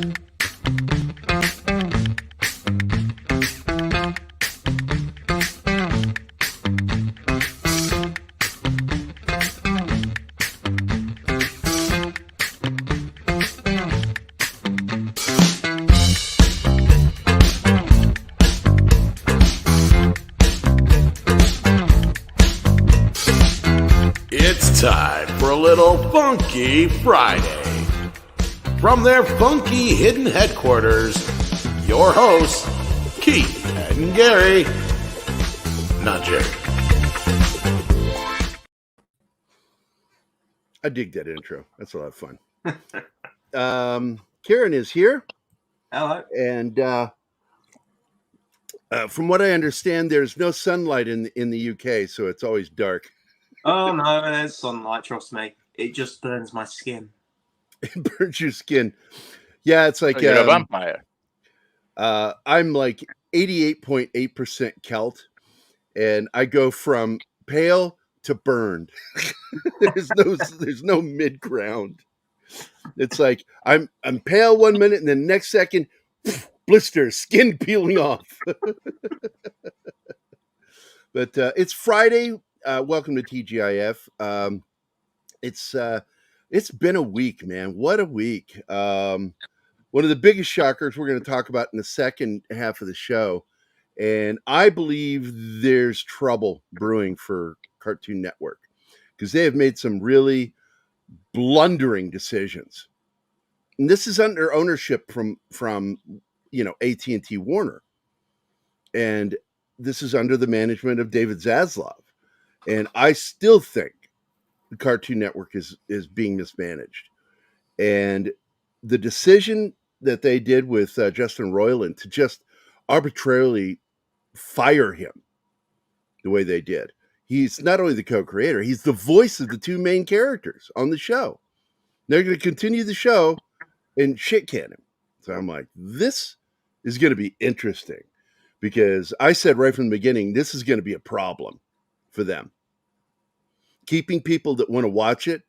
It's time for a little Funky Friday. From their funky hidden headquarters, your hosts, Keith and Gary. Not Jerry. I dig that intro. That's a lot of fun. Karen is here. Hello. And from what I understand, there's no sunlight in the UK, so it's always dark. Oh, no, there's sunlight, trust me. It just burns my skin. It burns your skin. Yeah, it's like... you're a vampire. I'm like 88.8% Celt, and I go from pale to burned. There's no mid ground. It's like I'm pale 1 minute, and then next second, blister, skin peeling off. But it's Friday. Welcome to TGIF. It's been a week, man. What a week. One of the biggest shockers we're going to talk about in the second half of the show. And I believe there's trouble brewing for Cartoon Network because they have made some really blundering decisions. And this is under ownership from AT&T Warner. And this is under the management of David Zaslav. And I still think the Cartoon Network is being mismanaged. And the decision that they did with Justin Roiland to just arbitrarily fire him the way they did. He's not only the co-creator, he's the voice of the two main characters on the show. They're going to continue the show and shit can him. So I'm like, this is going to be interesting because I said right from the beginning, this is going to be a problem for them. Keeping people that want to watch it,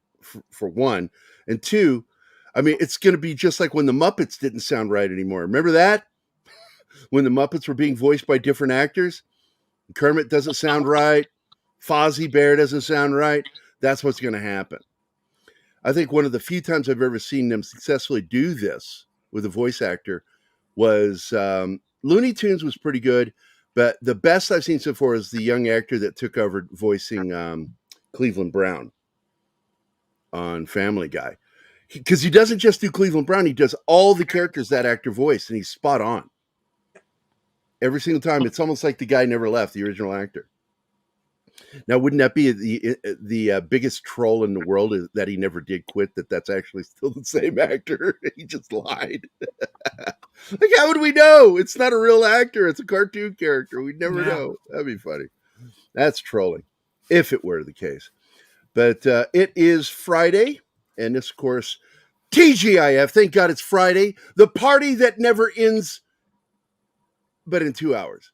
for one. And two, I mean, it's going to be just like when the Muppets didn't sound right anymore. Remember that? When the Muppets were being voiced by different actors? Kermit doesn't sound right. Fozzie Bear doesn't sound right. That's what's going to happen. I think one of the few times I've ever seen them successfully do this with a voice actor was Looney Tunes was pretty good, but the best I've seen so far is the young actor that took over voicing Cleveland Brown on Family Guy. Because he doesn't just do Cleveland Brown, he does all the characters that actor voiced, and he's spot on. Every single time. It's almost like the guy never left, the original actor. Now, wouldn't that be the biggest troll in the world is that he never did quit, that's actually still the same actor? He just lied. Like, how would we know? It's not a real actor. It's a cartoon character. We'd never know. That'd be funny. That's trolling, if it were the case. But it is Friday, and this, of course, TGIF. Thank God it's Friday. The party that never ends, but in 2 hours.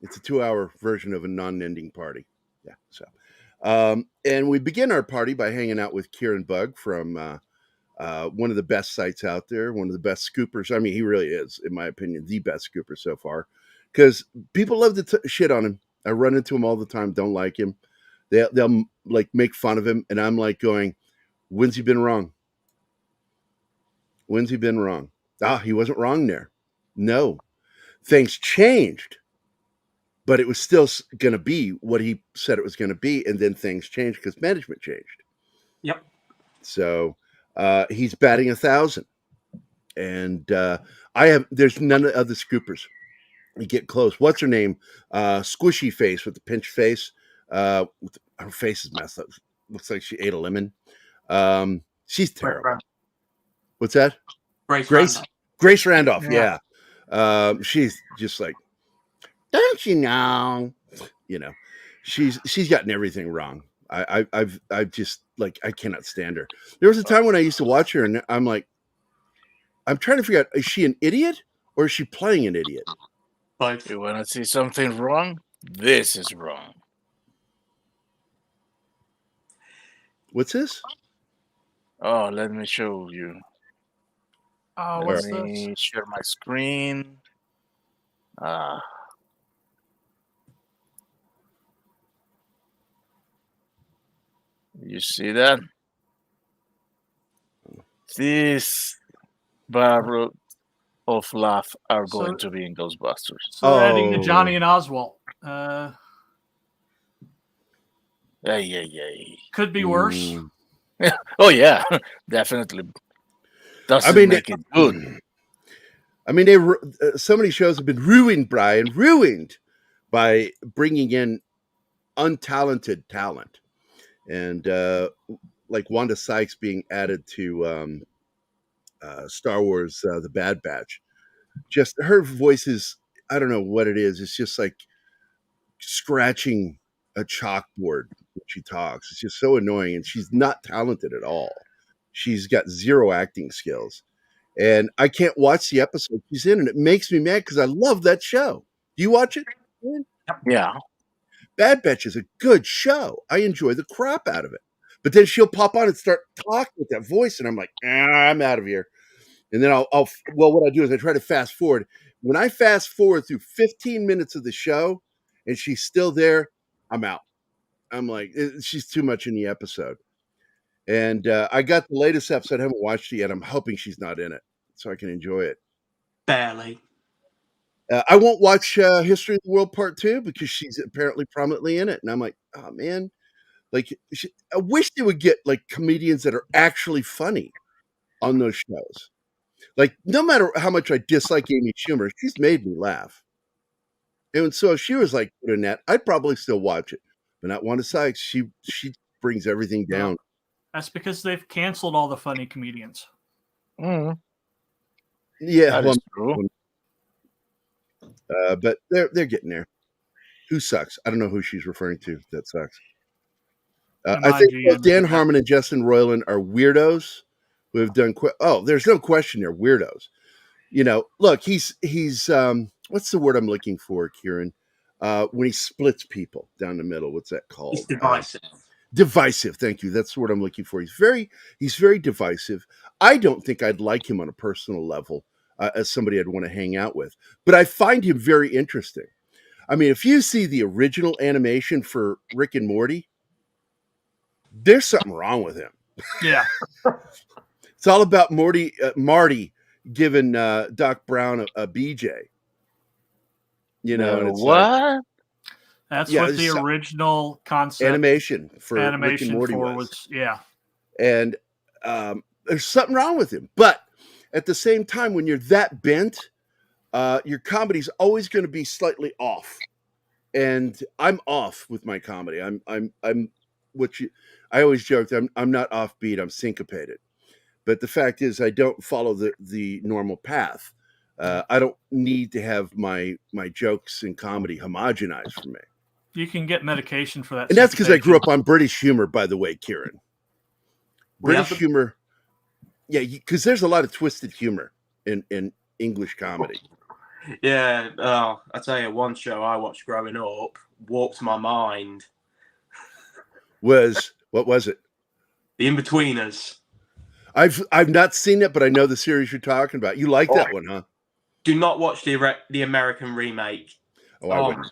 It's a 2-hour version of a non-ending party. Yeah. So, and we begin our party by hanging out with Kieran Bug from one of the best sites out there, one of the best scoopers. I mean, he really is, in my opinion, the best scooper so far. Because people love to shit on him. I run into him all the time. Don't like him. They'll like make fun of him, and I'm like going, "When's he been wrong? When's he been wrong? He wasn't wrong there. No, things changed." But it was still going to be what he said it was going to be. And then things changed because management changed. Yep. So he's batting 1,000. And there's none of the scoopers. You get close. What's her name? Squishy face with the pinched face. Her face is messed up. Looks like she ate a lemon. She's terrible. What's that? Grace Randolph. Yeah. She's just like, don't you know? You know, she's gotten everything wrong. I've just like, I cannot stand her. There was a time when I used to watch her, and I'm like, I'm trying to figure out, is she an idiot or is she playing an idiot? If you want to see something wrong, this is wrong. What's this? Oh, let me show you. Oh, All what's Let this? me share my screen. Uh, you see that? This barrel of laugh are So- going to be in Ghostbusters. So they're adding the Oh. Johnny and Oswald. Hey. Could be worse. Oh yeah, definitely. Doesn't mean, make it good. I mean, so many shows have been ruined, Brian, ruined by bringing in untalented talent, and like Wanda Sykes being added to Star Wars: The Bad Batch. Just her voice is, I don't know what it is. It's just like scratching a chalkboard when she talks. It's just so annoying, and she's not talented at all. She's got zero acting skills. And I can't watch the episode she's in, and it makes me mad because I love that show. Do you watch it? Yeah. Bad Batch is a good show. I enjoy the crap out of it. But then she'll pop on and start talking with that voice, and I'm like, I'm out of here. And then what I do is I try to fast forward. When I fast forward through 15 minutes of the show, and she's still there, I'm out. I'm like, she's too much in the episode. And I got the latest episode. I haven't watched it yet. I'm hoping she's not in it so I can enjoy it. Barely. I won't watch History of the World Part 2 because she's apparently prominently in it. And I'm like, oh, man. Like, I wish they would get, like, comedians that are actually funny on those shows. Like, no matter how much I dislike Amy Schumer, she's made me laugh. And so if she was, like, good in that, I'd probably still watch it. But not Wanda Sykes. She brings everything down. No, that's because they've canceled all the funny comedians. Mm, Yeah, that well, is true. but they're getting there. Who sucks? I don't know who she's referring to. That sucks. I think both Dan Harmon and Justin Roiland are weirdos who have done. There's no question they're weirdos. You know, look, he's what's the word I'm looking for, Kieran? When he splits people down the middle, what's that called? It's divisive. Divisive. Thank you. That's the word I'm looking for. He's very divisive. I don't think I'd like him on a personal level as somebody I'd want to hang out with, but I find him very interesting. I mean, if you see the original animation for Rick and Morty, there's something wrong with him. Yeah. It's all about Marty giving Doc Brown a BJ. You know, and it's what? like, That's what the original concept animation for Rick and Morty was. Yeah. And there's something wrong with him. But at the same time, when you're that bent, your comedy's always going to be slightly off. And I'm off with my comedy. I always joked, I'm not offbeat, I'm syncopated. But the fact is, I don't follow the normal path. I don't need to have my jokes and comedy homogenized for me. You can get medication for that. And that's because I grew up on British humor, by the way, Kieran. British humor. Yeah, because there's a lot of twisted humor in English comedy. Yeah, I tell you, one show I watched growing up warped my mind. What was it? The In-Betweeners. I've not seen it, but I know the series you're talking about. You like that one, huh? Do not watch the American remake. I wouldn't.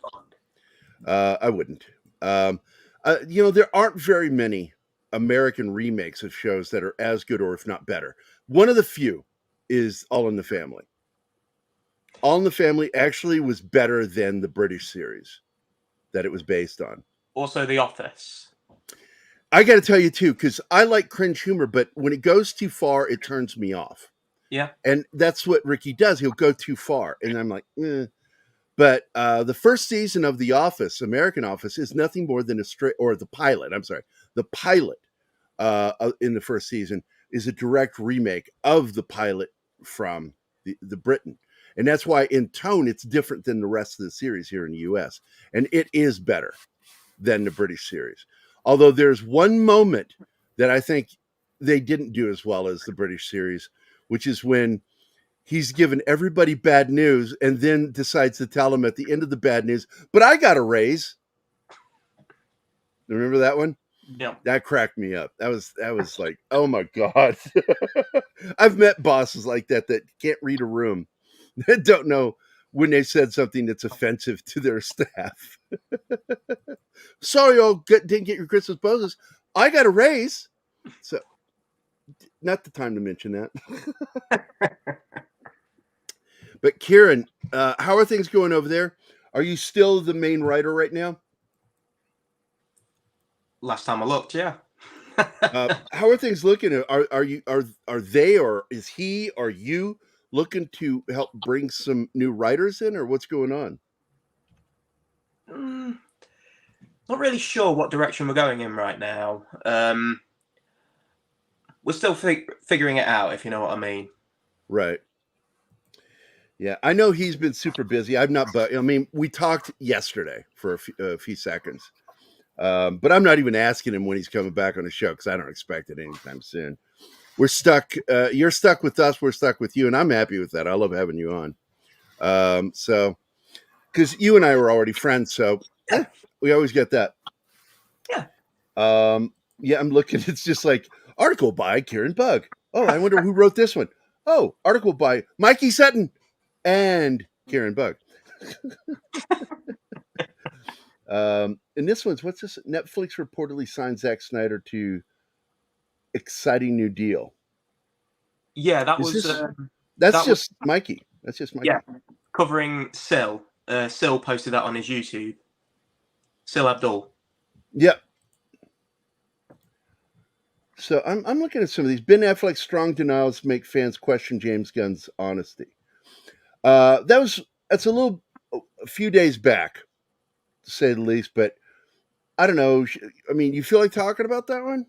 I wouldn't. There aren't very many American remakes of shows that are as good or if not better. One of the few is All in the Family. All in the Family actually was better than the British series that it was based on. Also, The Office. I got to tell you, too, because I like cringe humor, but when it goes too far, it turns me off. Yeah. And that's what Ricky does. He'll go too far. And I'm like, But the first season of The Office, American Office, is nothing more than the pilot in the first season is a direct remake of the pilot from the Britain. And that's why in tone, it's different than the rest of the series here in the US. And it is better than the British series. Although there's one moment that I think they didn't do as well as the British series, which is when he's given everybody bad news and then decides to tell them at the end of the bad news, but I got a raise. Remember that one? Yeah. That cracked me up. That was like, oh my God. I've met bosses like that can't read a room, that don't know when they said something that's offensive to their staff. Sorry, didn't get your Christmas bonuses. I got a raise. So, not the time to mention that. But Kieran, how are things going over there? Are you still the main writer right now? Last time I looked, yeah. How are things looking? Are they, or is he or you looking to help bring some new writers in, or what's going on? Not really sure what direction we're going in right now. We're still figuring it out, if you know what I mean. Right. Yeah, I know he's been super busy. I've not, but I mean, we talked yesterday for a few seconds, but I'm not even asking him when he's coming back on the show because I don't expect it anytime soon. We're stuck. You're stuck with us. We're stuck with you, and I'm happy with that. I love having you on. So, because you and I were already friends, so we always get that. Yeah. Yeah, I'm looking. It's just like article by Kieran Bug. Oh, I wonder who wrote this one. Oh, article by Mikey Sutton and Kieran Bug. And this one's, what's this? Netflix reportedly signed Zack Snyder to exciting new deal. Yeah, that Is was. this, that's just Mikey. That's just Mikey. Yeah, covering Sil. Sil posted that on his YouTube. Sil Abdul. Yep. So I'm looking at some of these. Ben Affleck's strong denials make fans question James Gunn's honesty. That's a few days back, to say the least. But I don't know. I mean, you feel like talking about that one?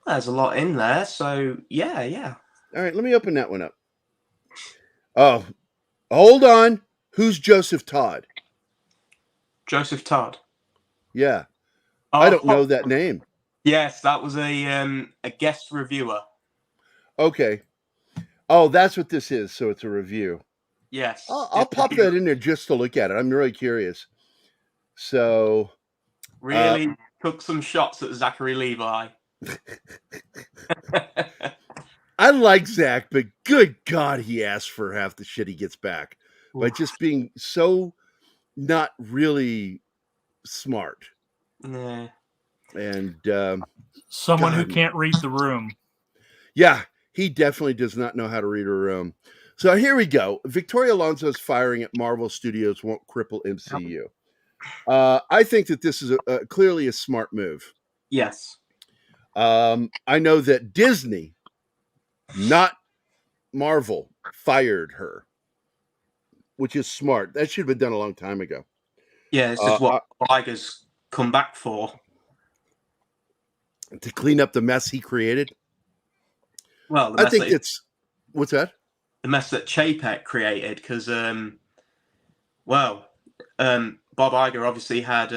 There's a lot in there, so yeah. All right, let me open that one up. Oh, hold on. Who's Joseph Todd? Joseph Todd. Yeah, I don't know that name. Yes, that was a guest reviewer. Okay. Oh, that's what this is. So it's a review. Yes. I'll pop that in there just to look at it. I'm really curious. So. Really took some shots at Zachary Levi. I like Zach, but good God, he asks for half the shit he gets back by just being so not really smart. Nah. And someone who can't read the room. Yeah, he definitely does not know how to read a room. So here we go. Victoria Alonso's firing at Marvel Studios won't cripple MCU. I think that this is clearly a smart move. Yes. I know that Disney, not Marvel, fired her, which is smart. That should have been done a long time ago. Yeah, this is what Iger's come back for. To clean up the mess he created? Well, I think it's... What's that? The mess that Chapek created, because, Bob Iger obviously had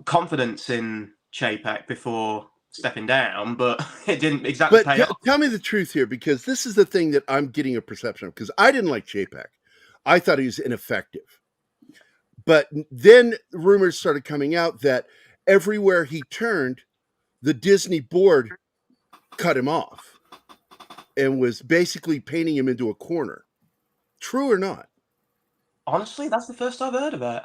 confidence in Chapek before stepping down, but it didn't exactly pay off. Tell me the truth here, because this is the thing that I'm getting a perception of, because I didn't like Chapek. I thought he was ineffective. But then rumors started coming out that everywhere he turned, the Disney board cut him off and was basically painting him into a corner. True or not? Honestly, that's the first I've heard of it.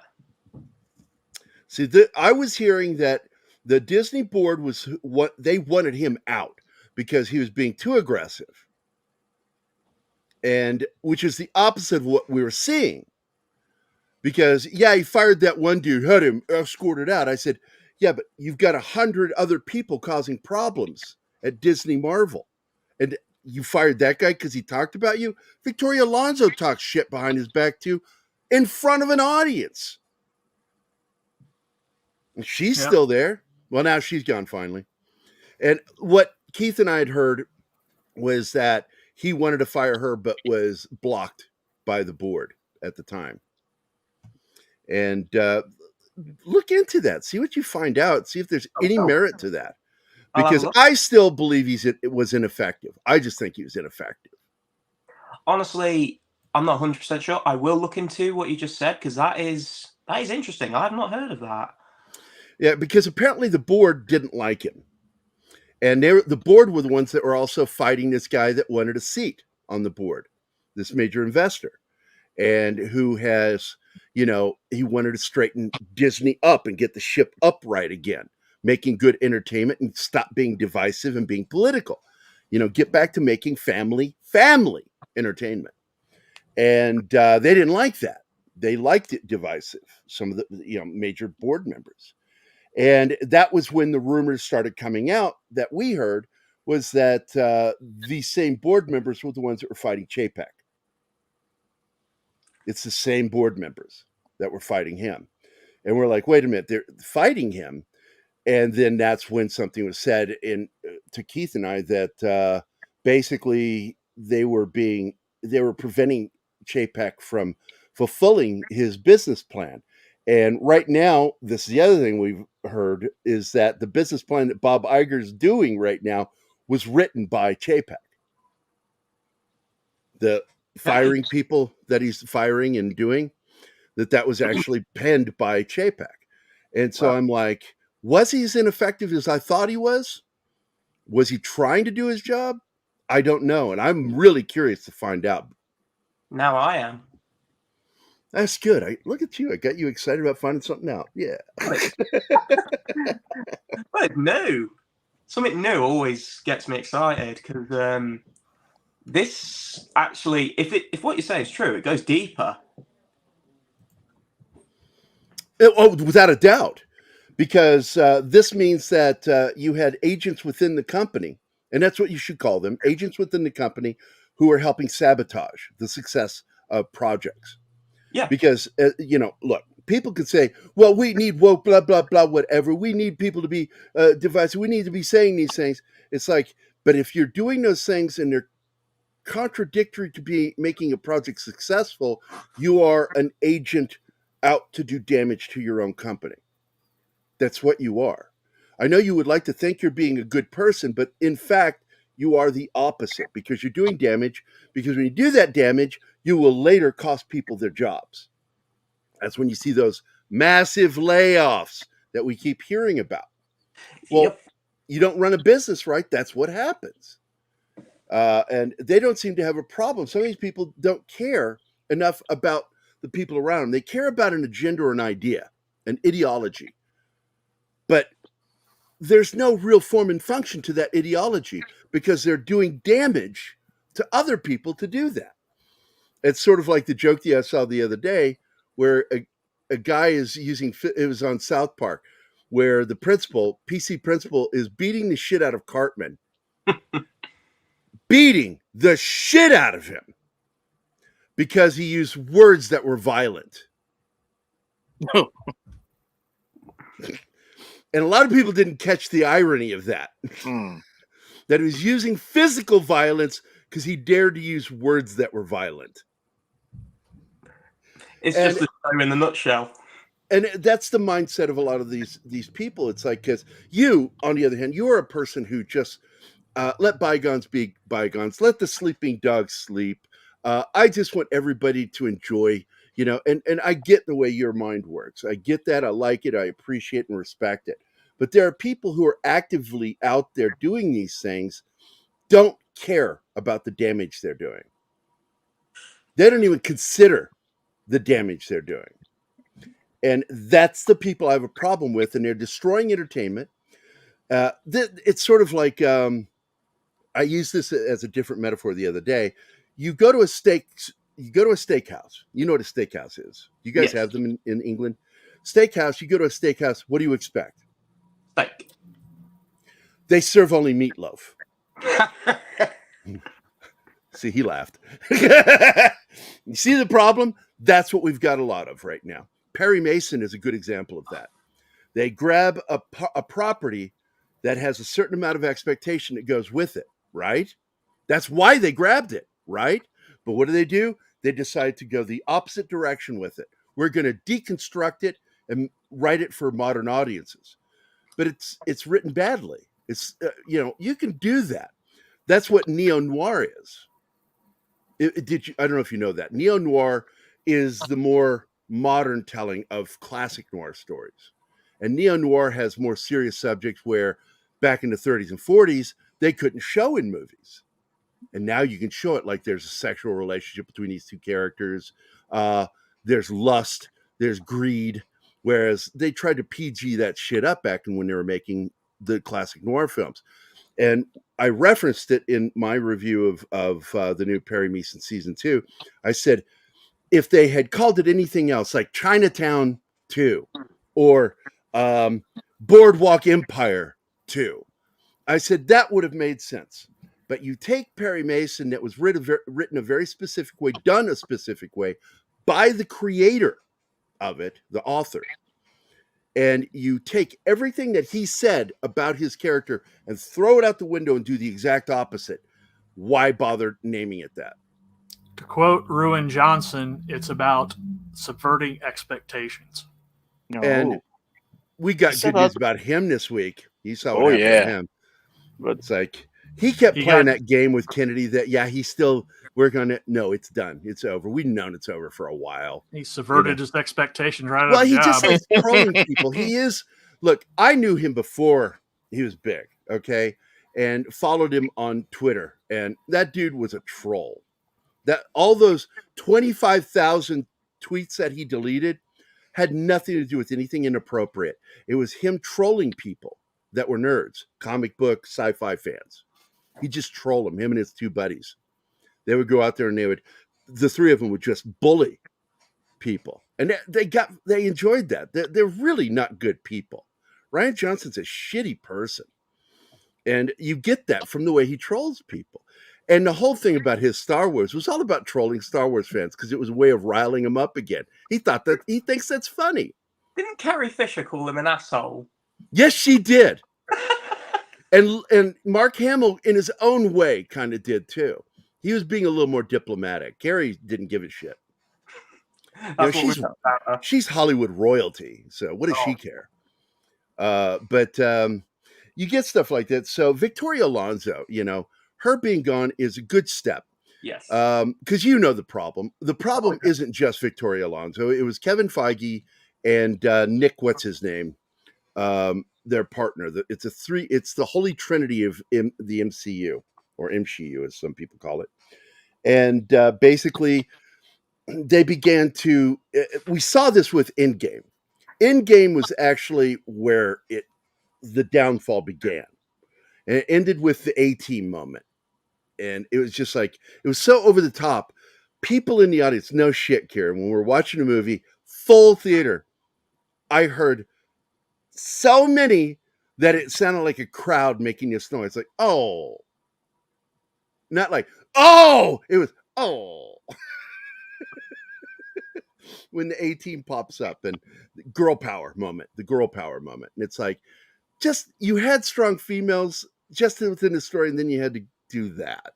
See, I was hearing that the Disney board was what they wanted him out because he was being too aggressive, and which is the opposite of what we were seeing. Because he fired that one dude, had him escorted out. I said, yeah, but you've got 100 other people causing problems at Disney Marvel, and you fired that guy because he talked about you. Victoria Alonso talks shit behind his back too, in front of an audience. And she's still there. Well, now she's gone finally. And what Keith and I had heard was that he wanted to fire her, but was blocked by the board at the time. And look into that. See what you find out. See if there's any merit to that. Because I still believe it was ineffective. I just think he was ineffective. Honestly, I'm not 100% sure. I will look into what you just said because that is interesting. I have not heard of that. Yeah, because apparently the board didn't like him. And the board were the ones that were also fighting this guy that wanted a seat on the board, this major investor, and who has, he wanted to straighten Disney up and get the ship upright again, making good entertainment and stop being divisive and being political. Get back to making family entertainment. And they didn't like that. They liked it divisive, some of the major board members. And that was when the rumors started coming out that we heard was that these same board members were the ones that were fighting Chapek. It's the same board members that were fighting him. And we're like, wait a minute, they're fighting him. And then that's when something was said to Keith and I that basically they were preventing Chapek from fulfilling his business plan. And right now, this is the other thing we've heard is that the business plan that Bob Iger is doing right now was written by Chapek. The firing people that he's firing and doing, that was actually penned by Chapek. And so I'm like, was he as ineffective as I thought he was? Was he trying to do his job? I don't know. And I'm really curious to find out. Now I am. That's good. Look at you. I got you excited about finding something out. Yeah. But no. Something new always gets me excited because this actually, if what you say is true, it goes deeper. Without a doubt. Because this means that you had agents within the company, and that's what you should call them, agents within the company who are helping sabotage the success of projects. Yeah. Because, look, people could say, well, we need woke, blah, blah, blah, whatever. We need people to be divisive. We need to be saying these things. It's like, but if you're doing those things and they're contradictory to be making a project successful, you are an agent out to do damage to your own company. That's what you are. I know you would like to think you're being a good person, but in fact, you are the opposite because you're doing damage. Because when you do that damage, you will later cost people their jobs. That's when you see those massive layoffs that we keep hearing about. Well, You don't run a business right. That's what happens. And they don't seem to have a problem. Some of these people don't care enough about the people around them. They care about an agenda or an idea, an ideology. But there's no real form and function to that ideology because they're doing damage to other people to do that. It's sort of like the joke that I saw the other day where a guy is it was on South Park, where the PC principal, is beating the shit out of Cartman. Beating the shit out of him because he used words that were violent. And a lot of people didn't catch the irony of that. That he was using physical violence because he dared to use words that were violent. It's just the show in the nutshell. And that's the mindset of a lot of these people. It's like, because you, on the other hand, you are a person who just let bygones be bygones. Let the sleeping dogs sleep. I just want everybody to enjoy, and I get the way your mind works. I get that. I like it. I appreciate and respect it. But there are people who are actively out there doing these things, don't care about the damage they're doing. They don't even consider the damage they're doing. And that's the people I have a problem with, and they're destroying entertainment. It's sort of like, I used this as a different metaphor the other day. You go to a steakhouse. You know what a steakhouse is. You guys have them in England. Steakhouse, you go to a steakhouse, what do you expect? Steak. They serve only meatloaf. See, he laughed. You see the problem? That's what we've got a lot of right now. Perry Mason is a good example of that. They grab a property that has a certain amount of expectation that goes with it, right? That's why they grabbed it, right? But what do? They decide to go the opposite direction with it. We're going to deconstruct it and write it for modern audiences. But it's written badly. It's you can do that. That's what neo-noir is. Did you? I don't know if you know that neo noir is the more modern telling of classic noir stories, and neo noir has more serious subjects where back in the 30s and 40s they couldn't show in movies, and now you can show it. Like there's a sexual relationship between these two characters. There's lust. There's greed. Whereas they tried to PG that shit up back when they were making the classic noir films. And I referenced it in my review of the new Perry Mason season 2. I said if they had called it anything else, like Chinatown 2 or Boardwalk Empire 2, I said that would have made sense. But you take Perry Mason that was written a very specific way, done a specific way by the creator of it, the author, and you take everything that he said about his character and throw it out the window and do the exact opposite. Why bother naming it that? To quote Ruin Johnson, it's about subverting expectations. No. And we got good news about him this week. You saw what happened to him. But It's like he kept playing that game with Kennedy that, he's still working on it. No, it's done. It's over. We've known it's over for a while. He subverted his expectations right Well, out of the he job. just likes trolling people. He is. Look, I knew him before he was big, okay, and followed him on Twitter, and that dude was a troll. That all those 25,000 tweets that he deleted had nothing to do with anything inappropriate. It was him trolling people that were nerds, comic book, sci-fi fans. He'd just troll them, him and his two buddies. They would go out there and the three of them would just bully people. And they enjoyed that. They're really not good people. Ryan Johnson's a shitty person. And you get that from the way he trolls people. And the whole thing about his Star Wars was all about trolling Star Wars fans because it was a way of riling them up again. He thinks that's funny. Didn't Carrie Fisher call him an asshole? Yes, she did. And Mark Hamill, in his own way, kind of did too. He was being a little more diplomatic. Carrie didn't give a shit. She's Hollywood royalty, so what does she care? But you get stuff like that. So Victoria Alonso, her being gone is a good step. Yes. Because the problem. The problem isn't just Victoria Alonso. It was Kevin Feige and Nick, what's his name? Their partner. It's the holy trinity of the MCU, or MCU as some people call it. And basically they began to, we saw this with Endgame. Endgame was actually where the downfall began. And it ended with the A-Team moment. And it was just like, it was so over the top. People in the audience, no shit, Kieran, when we're watching a movie, full theater, I heard so many that it sounded like a crowd making this noise. Like, oh. Not like, oh! It was, oh. When the A-Team pops up and the girl power moment. And it's like, you had strong females just within the story, and then you had to do that.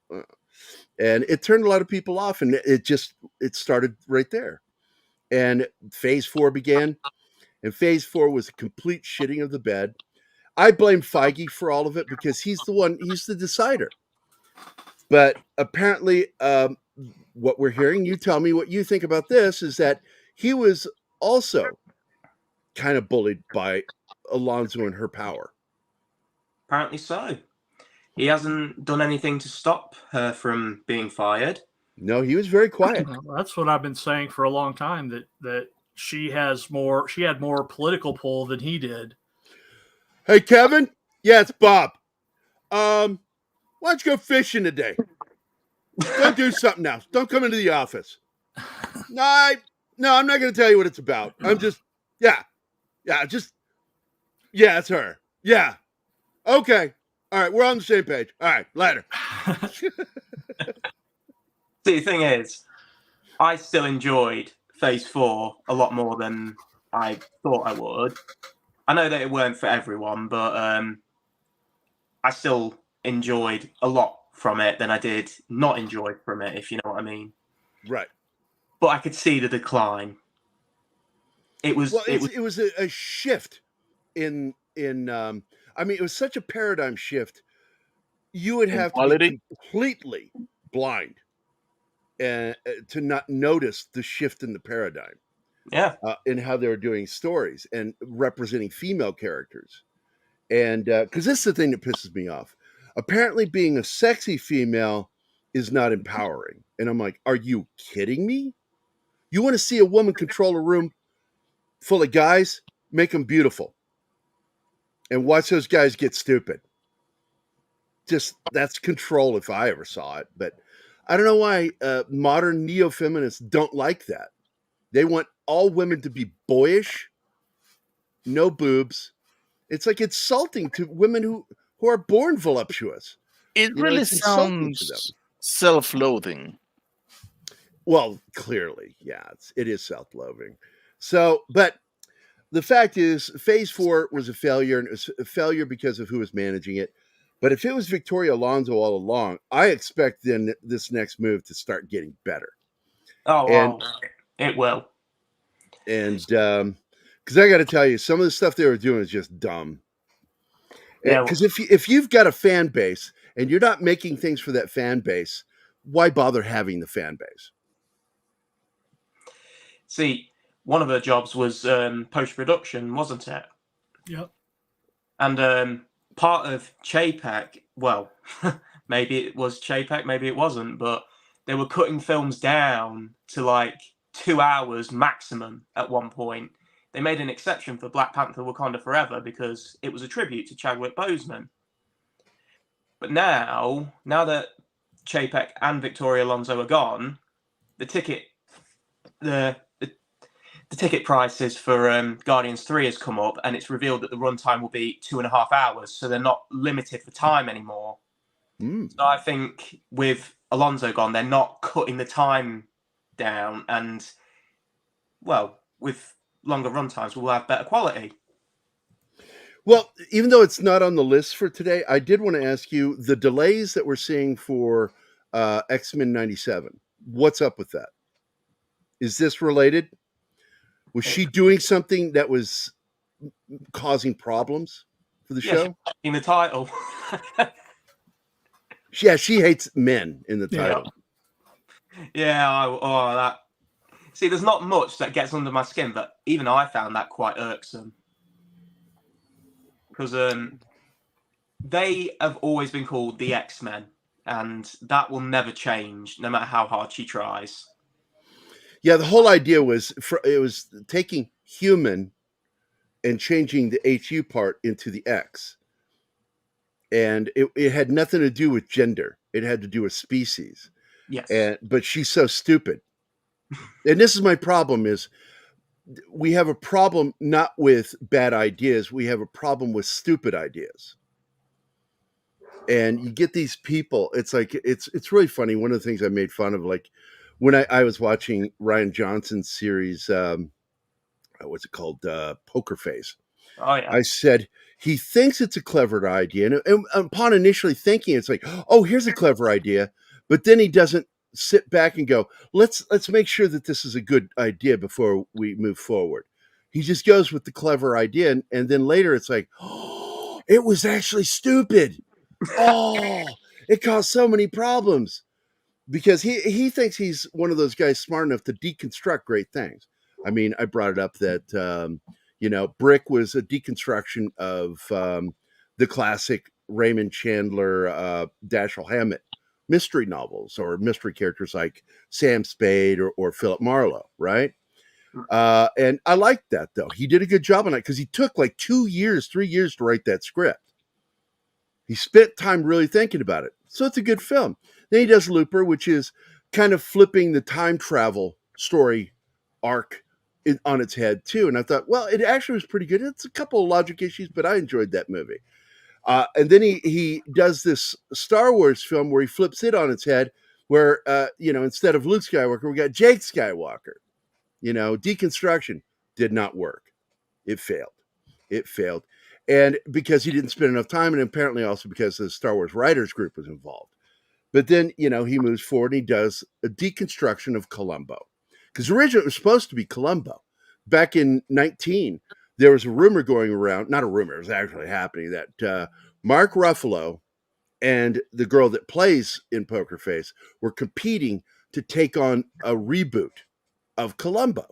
And it turned a lot of people off, and it started right there. And phase 4 began, and phase 4 was a complete shitting of the bed. I blame Feige for all of it because he's the decider. But apparently, what we're hearing, you tell me what you think about this, is that he was also kind of bullied by Alonso and her power. Apparently so. He hasn't done anything to stop her from being fired. No, he was very quiet. Well, that's what I've been saying for a long time, that she had more political pull than he did. Hey, Kevin? Yeah, it's Bob. Why don't you go fishing today? Go do something else. Don't come into the office. No, I'm not going to tell you what it's about. I'm just, it's her. Yeah. Okay. All right. We're on the same page. All right. Later. See, the thing is, I still enjoyed Phase 4 a lot more than I thought I would. I know that it weren't for everyone, but I still enjoyed a lot from it than I did not enjoy from it, if you know what I mean. Right. But I could see the decline. It was a shift in it was such a paradigm shift. You would have to be completely blind and to not notice the shift in the paradigm Yeah. in how they were doing stories and representing female characters. And because this is the thing that pisses me off. Apparently, being a sexy female is not empowering. And I'm like, are you kidding me? You want to see a woman control a room full of guys? Make them beautiful. And watch those guys get stupid. Just that's control if I ever saw it. But I don't know why modern neo-feminists don't like that. They want all women to be boyish, no boobs. It's like insulting to women who are born voluptuous. It You know, really it's insulting to them. sounds self-loathing. Well, clearly, yeah, it is self-loathing. So, but the fact is, Phase 4 was a failure, and it was a failure because of who was managing it. But if it was Victoria Alonso all along, I expect then this next move to start getting better. Oh, And- well, it will. And because I got to tell you, some of the stuff they were doing is just dumb. Yeah, Because if you've got a fan base and you're not making things for that fan base, why bother having the fan base? See, one of her jobs was post-production, wasn't it? Yep. And part of Chapek, well, maybe it was Chapek, maybe it wasn't, but they were cutting films down to like 2 hours maximum at one point. They made an exception for Black Panther Wakanda Forever because it was a tribute to Chadwick Boseman. But now that Chapek and Victoria Alonso are gone, the ticket prices for Guardians 3 has come up, and it's revealed that the runtime will be 2.5 hours, so they're not limited for time anymore. Mm. So I think with Alonso gone, they're not cutting the time down, and, well, with longer runtimes, we'll have better quality. Well, even though it's not on the list for today, I did want to ask you the delays that we're seeing for X-Men 97. What's up with that? Is this related? Was she doing something that was causing problems for the show? In the title. Yeah, she hates men in the title. Yeah, See, there's not much that gets under my skin, but even I found that quite irksome. Because they have always been called the X-Men, and that will never change, no matter how hard she tries. Yeah, the whole idea was it was taking human and changing the HU part into the X. And it had nothing to do with gender. It had to do with species. Yes. But she's so stupid. And this is my problem is we have a problem not with bad ideas. We have a problem with stupid ideas. And you get these people, it's like, it's really funny. One of the things I made fun of, like when I was watching Ryan Johnson's series, what's it called? Poker Face. Oh, yeah. I said, he thinks it's a clever idea. And upon initially thinking, it's like, oh, here's a clever idea. But then he doesn't sit back and go, let's make sure that this is a good idea before we move forward. He just goes with the clever idea. And then later it's like, oh, it was actually stupid. Oh, it caused so many problems. Because he thinks he's one of those guys smart enough to deconstruct great things. I mean, I brought it up that, Brick was a deconstruction of the classic Raymond Chandler, Dashiell Hammett mystery novels or mystery characters like Sam Spade or Philip Marlowe, right? And I liked that, though. He did a good job on it because he took like 3 years to write that script. He spent time really thinking about it. So it's a good film. Then he does Looper, which is kind of flipping the time travel story arc on its head, too. And I thought, well, it actually was pretty good. It's a couple of logic issues, but I enjoyed that movie. And then he does this Star Wars film where he flips it on its head, where, instead of Luke Skywalker, we got Jake Skywalker. Deconstruction did not work. It failed. And because he didn't spend enough time, and apparently also because the Star Wars writers group was involved. But then, he moves forward and he does a deconstruction of Columbo. Because originally it was supposed to be Columbo. Back in 19, there was a rumor going around, not a rumor, it was actually happening, that Mark Ruffalo and the girl that plays in Poker Face were competing to take on a reboot of Columbo.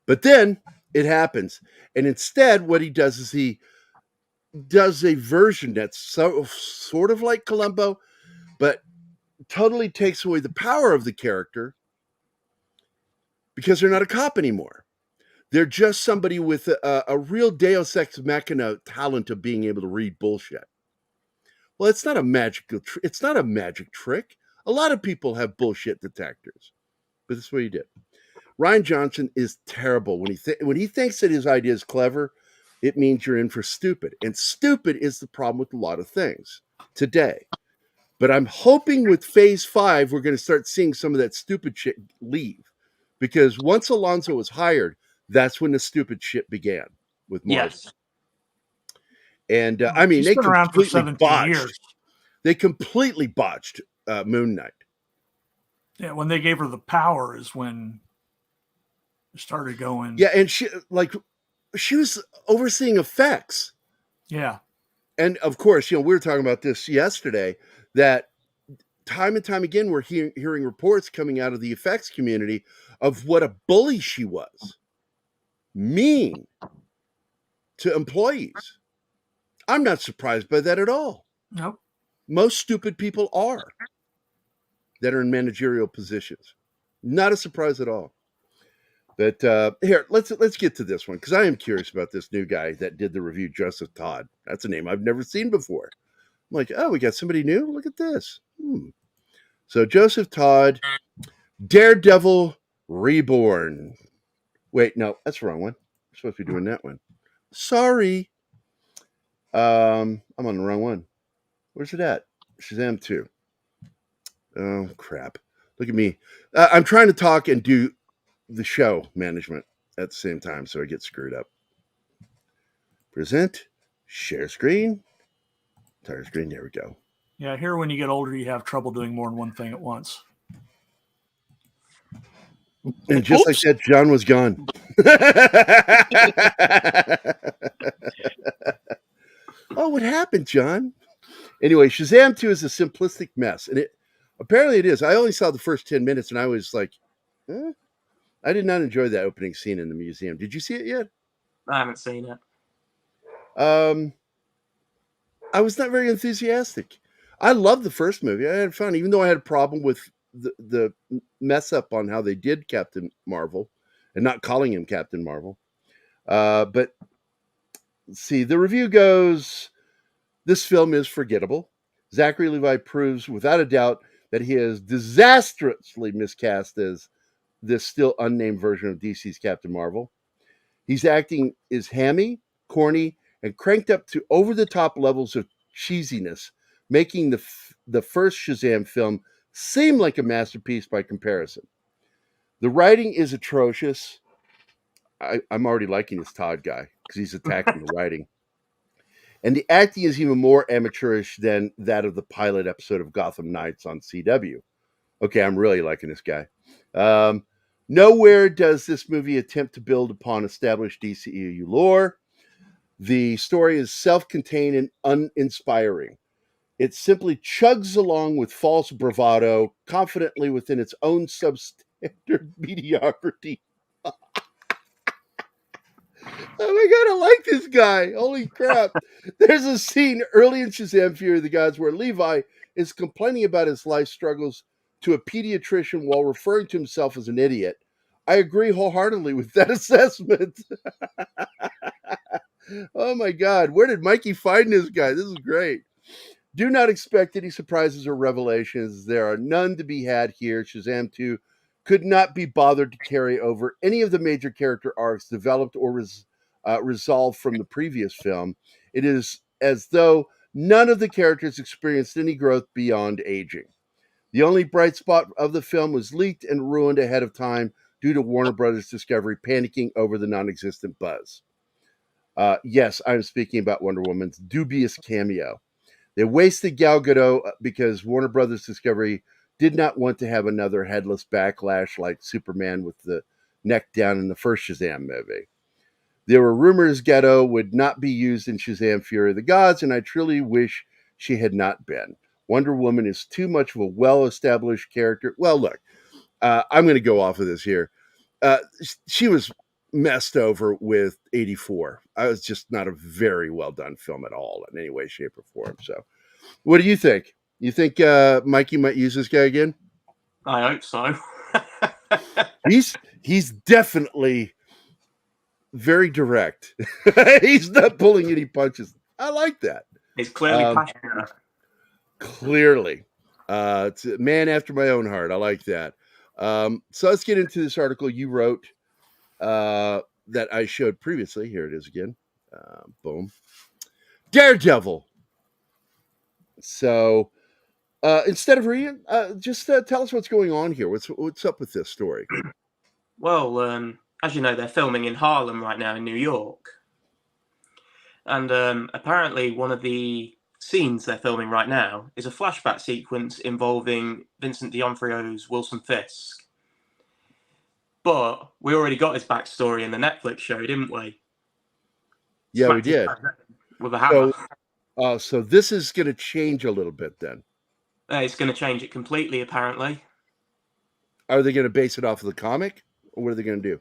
But then it happens. And instead, what he does is he does a version that's sort of like Columbo, but totally takes away the power of the character because they're not a cop anymore. They're just somebody with a real Deus Ex Machina talent of being able to read bullshit. Well, it's not a magic trick. A lot of people have bullshit detectors, but this is what he did. Rian Johnson is terrible. When he thinks that his idea is clever, it means you're in for stupid. And stupid is the problem with a lot of things today. But I'm hoping with Phase 5, we're going to start seeing some of that stupid shit leave. Because once Alonso was hired, that's when the stupid shit began with Marvel. Yes. And He's they been around for completely 17 years. They completely botched Moon Knight. Yeah, when they gave her the power is when it started going. Yeah, and she was overseeing effects. Yeah. And of course, we were talking about this yesterday, that time and time again, we're hearing reports coming out of the effects community of what a bully she was. Mean to employees. I'm not surprised by that at all. Nope. Most stupid people are that are in managerial positions. Not a surprise at all. But here, let's get to this one, because I am curious about this new guy that did the review, Joseph Todd. That's a name I've never seen before. I'm like, oh, we got somebody new? Look at this. So Joseph Todd, Daredevil Reborn. Wait, no, that's the wrong one. I'm supposed to be doing that one. Sorry. I'm on the wrong one. Where's it at? Shazam 2. Oh, crap. Look at me. I'm trying to talk and do the show management at the same time, so I get screwed up. Present, share screen, entire screen. There we go. Yeah, here when you get older, you have trouble doing more than one thing at once. And just like that, John was gone. Oh, what happened, John? Anyway, Shazam 2 is a simplistic mess, and apparently it is. I only saw the first 10 minutes, and I was like, I did not enjoy that opening scene in the museum. Did you see it yet? I haven't seen it. I was not very enthusiastic. I loved the first movie. I had fun, even though I had a problem with the mess up on how they did Captain Marvel and not calling him Captain Marvel. But see, the review goes, this film is forgettable. Zachary Levi proves without a doubt that he is disastrously miscast as this still unnamed version of DC's Captain Marvel. His acting is hammy, corny, and cranked up to over-the-top levels of cheesiness, making the first Shazam film seem like a masterpiece by comparison. The writing is atrocious. I'm already liking this Todd guy because he's attacking the writing. And the acting is even more amateurish than that of the pilot episode of Gotham Knights on CW. Okay, I'm really liking this guy. Nowhere does this movie attempt to build upon established DCEU lore. The story is self-contained and uninspiring. It simply chugs along with false bravado, confidently within its own substandard mediocrity. Oh my God, I like this guy. Holy crap. There's a scene early in Shazam Fury of the Gods where Levi is complaining about his life struggles to a pediatrician while referring to himself as an idiot. I agree wholeheartedly with that assessment. Oh my God, where did Mikey find this guy? This is great. Do not expect any surprises or revelations. There are none to be had here. Shazam 2 could not be bothered to carry over any of the major character arcs developed or resolved from the previous film. It is as though none of the characters experienced any growth beyond aging. The only bright spot of the film was leaked and ruined ahead of time due to Warner Brothers Discovery panicking over the non-existent buzz. Yes, I'm speaking about Wonder Woman's dubious cameo. They wasted Gal Gadot because Warner Brothers Discovery did not want to have another headless backlash like Superman with the neck down in the first Shazam movie. There were rumors Gadot would not be used in Shazam Fury of the Gods, and I truly wish she had not been. Wonder Woman is too much of a well-established character. Well, look, I'm going to go off of this here. She was messed over with 84. I was just not a very well done film at all in any way, shape, or form. So, what do you think? You think Mikey might use this guy again? I hope so. He's definitely very direct. He's not pulling any punches. I like that. He's clearly passionate. Clearly. It's a man after my own heart. I like that. So let's get into this article you wrote that I showed previously. Here it is again. Boom. Daredevil. So instead of reading, just tell us what's going on here. What's up with this story? Well, as you know, they're filming in Harlem right now in New York. And apparently one of the scenes they're filming right now is a flashback sequence involving Vincent D'Onofrio's Wilson Fisk. But we already got his backstory in the Netflix show, didn't we? Yeah, we did. With a hammer. So this is going to change a little bit then. It's going to change it completely, apparently. Are they going to base it off of the comic? Or what are they going to do?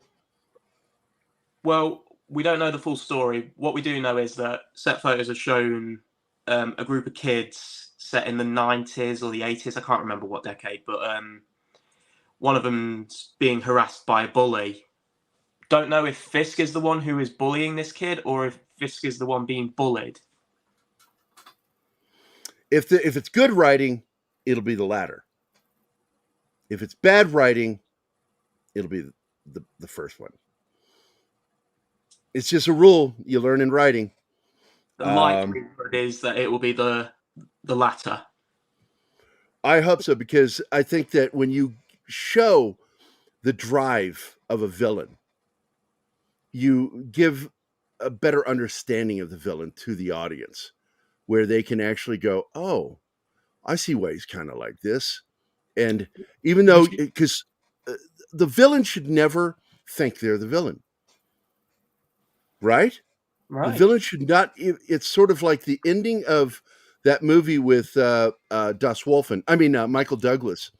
Well, we don't know the full story. What we do know is that set photos have shown a group of kids set in the 90s or the 80s. I can't remember what decade, but one of them's being harassed by a bully. Don't know if Fisk is the one who is bullying this kid or if Fisk is the one being bullied. If it's good writing, it'll be the latter. If it's bad writing, it'll be the first one. It's just a rule you learn in writing. The likelihood is that it will be the latter. I hope so, because I think that when you show the drive of a villain, you give a better understanding of the villain to the audience, where they can actually go, oh, I see why he's kind of like this. And even though, because the villain should never think they're the villain. Right? The villain should not. It's sort of like the ending of that movie with Das Wolfen. I mean, Michael Douglas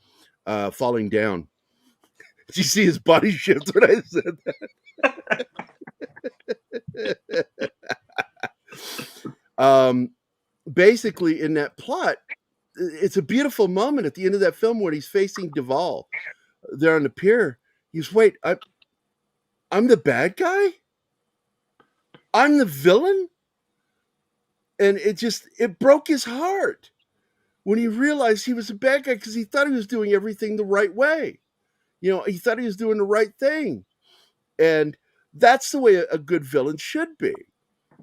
falling down. Did you see his body shift when I said that? Basically, in that plot, it's a beautiful moment at the end of that film when he's facing Duvall there on the pier. He's, wait, I'm the bad guy? I'm the villain? And it broke his heart when he realized he was a bad guy, because he thought he was doing everything the right way. You know, he thought he was doing the right thing. And that's the way a good villain should be.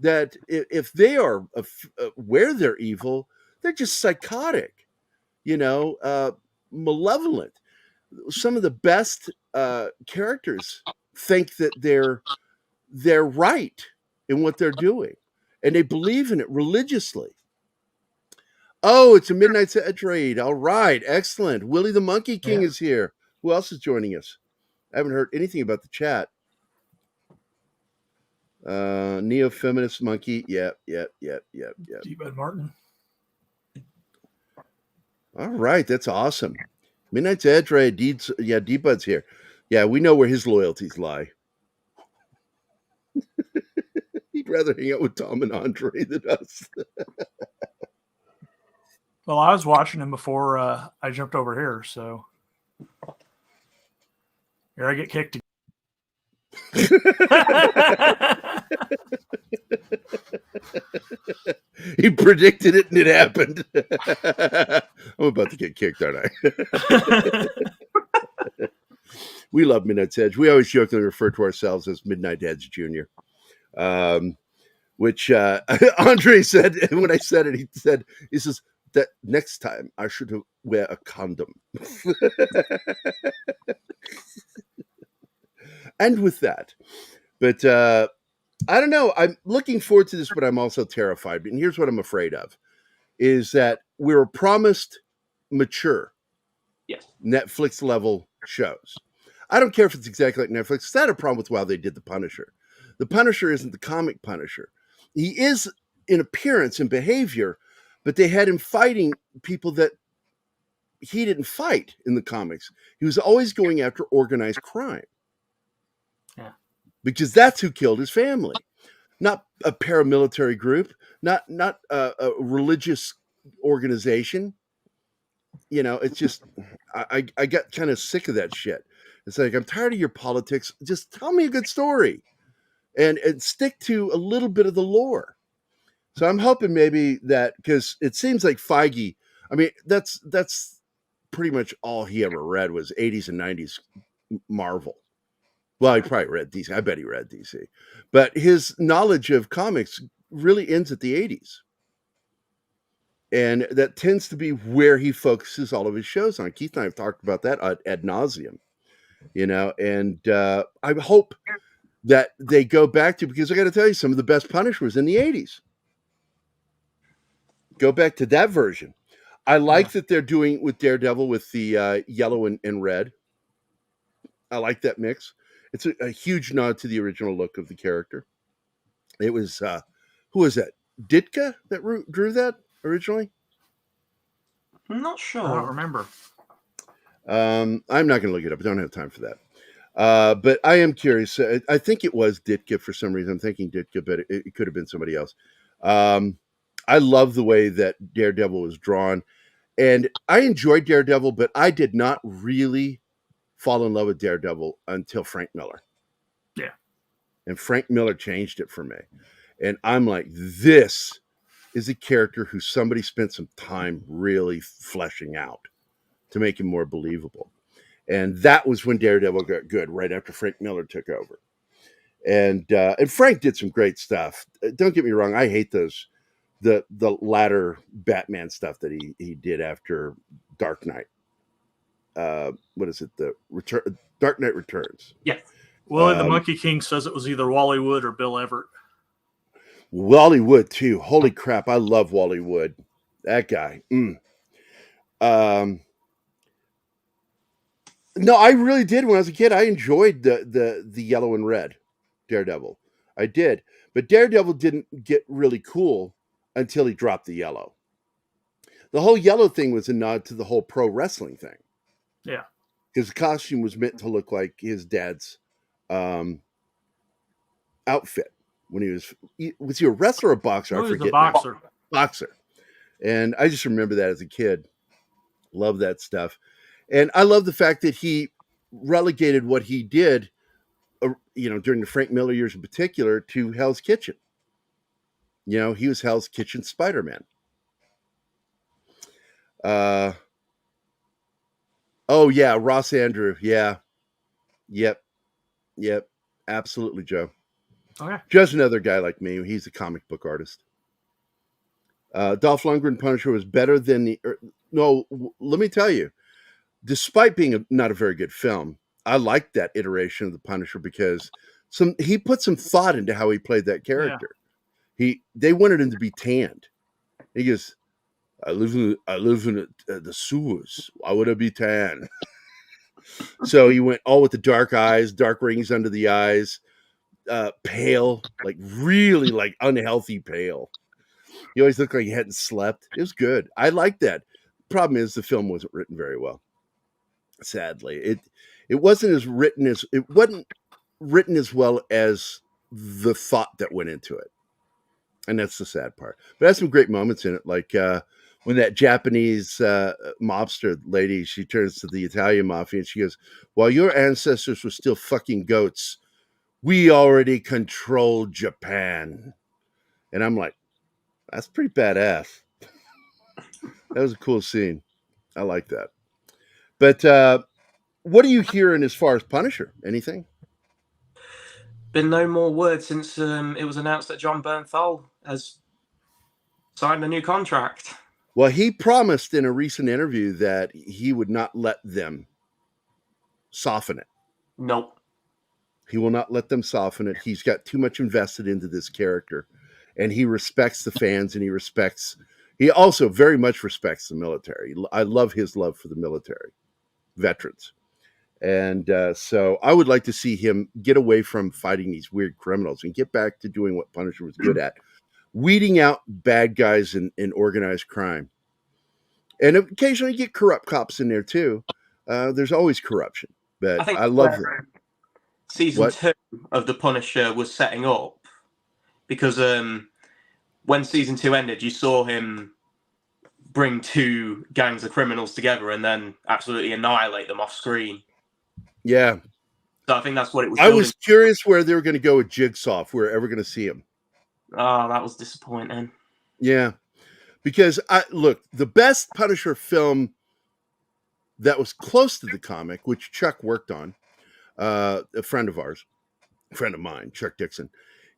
That if they are where they're evil, they're just psychotic, malevolent. Some of the best characters think that they're right in what they're doing, and they believe in it religiously. Oh, it's a Midnight's Edge raid. All right, excellent. Willie the Monkey King is here. Who else is joining us? I haven't heard anything about the chat. Neo-feminist monkey. Yep. D-Bud Martin. All right, that's awesome. Midnight's Edge raid. D-Bud's here. Yeah, we know where his loyalties lie. He'd rather hang out with Tom and Andre than us. Well, I was watching him before I jumped over here, so here I get kicked. He predicted it and it happened. I'm about to get kicked, aren't I? We love Midnight's Edge. We always jokingly refer to ourselves as Midnight Edge Jr. Which Andre said, and when I said it, he says, that next time I should wear a condom. And with that, but I don't know. I'm looking forward to this, but I'm also terrified. And here's what I'm afraid of, is that we were promised mature Netflix level shows. I don't care if it's exactly like Netflix. It's not a problem with how they did The Punisher. The Punisher isn't the comic Punisher. He is in appearance and behavior, but they had him fighting people that he didn't fight in the comics. He was always going after organized crime. Yeah. Because that's who killed his family. Not a paramilitary group, not a religious organization. You know, it's just I got kind of sick of that shit. It's like, I'm tired of your politics. Just tell me a good story and stick to a little bit of the lore. So I'm hoping maybe that, because it seems like Feige, I mean, that's pretty much all he ever read was 80s and 90s Marvel. Well, he probably read DC. I bet he read DC. But his knowledge of comics really ends at the 80s. And that tends to be where he focuses all of his shows on. Keith and I have talked about that ad nauseum, you know, and I hope that they go back to, because I got to tell you, some of the best Punisher was in the 80s. Go back to that version. I like that they're doing with Daredevil with the yellow and red. I like that mix. It's a huge nod to the original look of the character. It was, who was that? Ditka that drew that originally? I'm not I sure. don't remember. I'm not going to look it up. I don't have time for that. But I am curious. I think it was Ditka for some reason. I'm thinking Ditka, but it could have been somebody else. I love the way that Daredevil was drawn. And I enjoyed Daredevil, but I did not really fall in love with Daredevil until Frank Miller. Yeah. And Frank Miller changed it for me. And I'm like, this is a character who somebody spent some time really fleshing out to make him more believable. And that was when Daredevil got good, right after Frank Miller took over. And Frank did some great stuff. Don't get me wrong, I hate the latter Batman stuff that he did after Dark Knight. What is it? Dark Knight Returns. Yes. Willie the Monkey King says it was either Wally Wood or Bill Everett. Wally Wood too. Holy crap! I love Wally Wood. That guy. No, I really did. When I was a kid, I enjoyed the yellow and red Daredevil. I did, but Daredevil didn't get really cool until he dropped the yellow. The whole yellow thing was a nod to the whole pro wrestling thing. Yeah. Because the costume was meant to look like his dad's outfit when he was he a wrestler or a boxer? No, I he was forget. a boxer. Now. Boxer. And I just remember that as a kid. Love that stuff. And I love the fact that he relegated what he did, during the Frank Miller years in particular, to Hell's Kitchen. You know, he was Hell's Kitchen Spider-Man. Oh yeah, Ross Andrew. Yeah. Yep. Absolutely, Joe. Okay. Just another guy like me. He's a comic book artist. Dolph Lundgren Punisher was better than let me tell you, despite being not a very good film, I liked that iteration of the Punisher because he put some thought into how he played that character. Yeah. They wanted him to be tanned. He goes, I live in the sewers. Why would I be tan? So he went all with the dark eyes, dark rings under the eyes, pale, like really like unhealthy pale. He always looked like he hadn't slept. It was good. I liked that. Problem is the film wasn't written very well. Sadly, it wasn't written as well as the thought that went into it, and that's the sad part. But it has some great moments in it, like when that Japanese mobster lady, she turns to the Italian mafia and she goes, "While your ancestors were still fucking goats, we already controlled Japan." And I'm like, that's pretty badass. That was a cool scene. I like that. But what are you hearing as far as Punisher? Anything? Been no more word since it was announced that John Bernthal has signed a new contract. Well, he promised in a recent interview that he would not let them soften it. Nope. He will not let them soften it. He's got too much invested into this character. And he respects the fans, and he also very much respects the military. I love his love for the military, veterans. And so I would like to see him get away from fighting these weird criminals and get back to doing what Punisher was good at, weeding out bad guys in organized crime. And occasionally you get corrupt cops in there too. There's always corruption, but I think I love them. season What? 2 of The Punisher was setting up because when season 2 ended, you saw him bring 2 gangs of criminals together and then absolutely annihilate them off screen. Yeah. So I think that's what it was. I was curious where they were going to go with Jigsaw, if we were ever going to see him. Oh, that was disappointing. Yeah. Because, look, the best Punisher film that was close to the comic, which Chuck worked on, a friend of mine, Chuck Dixon,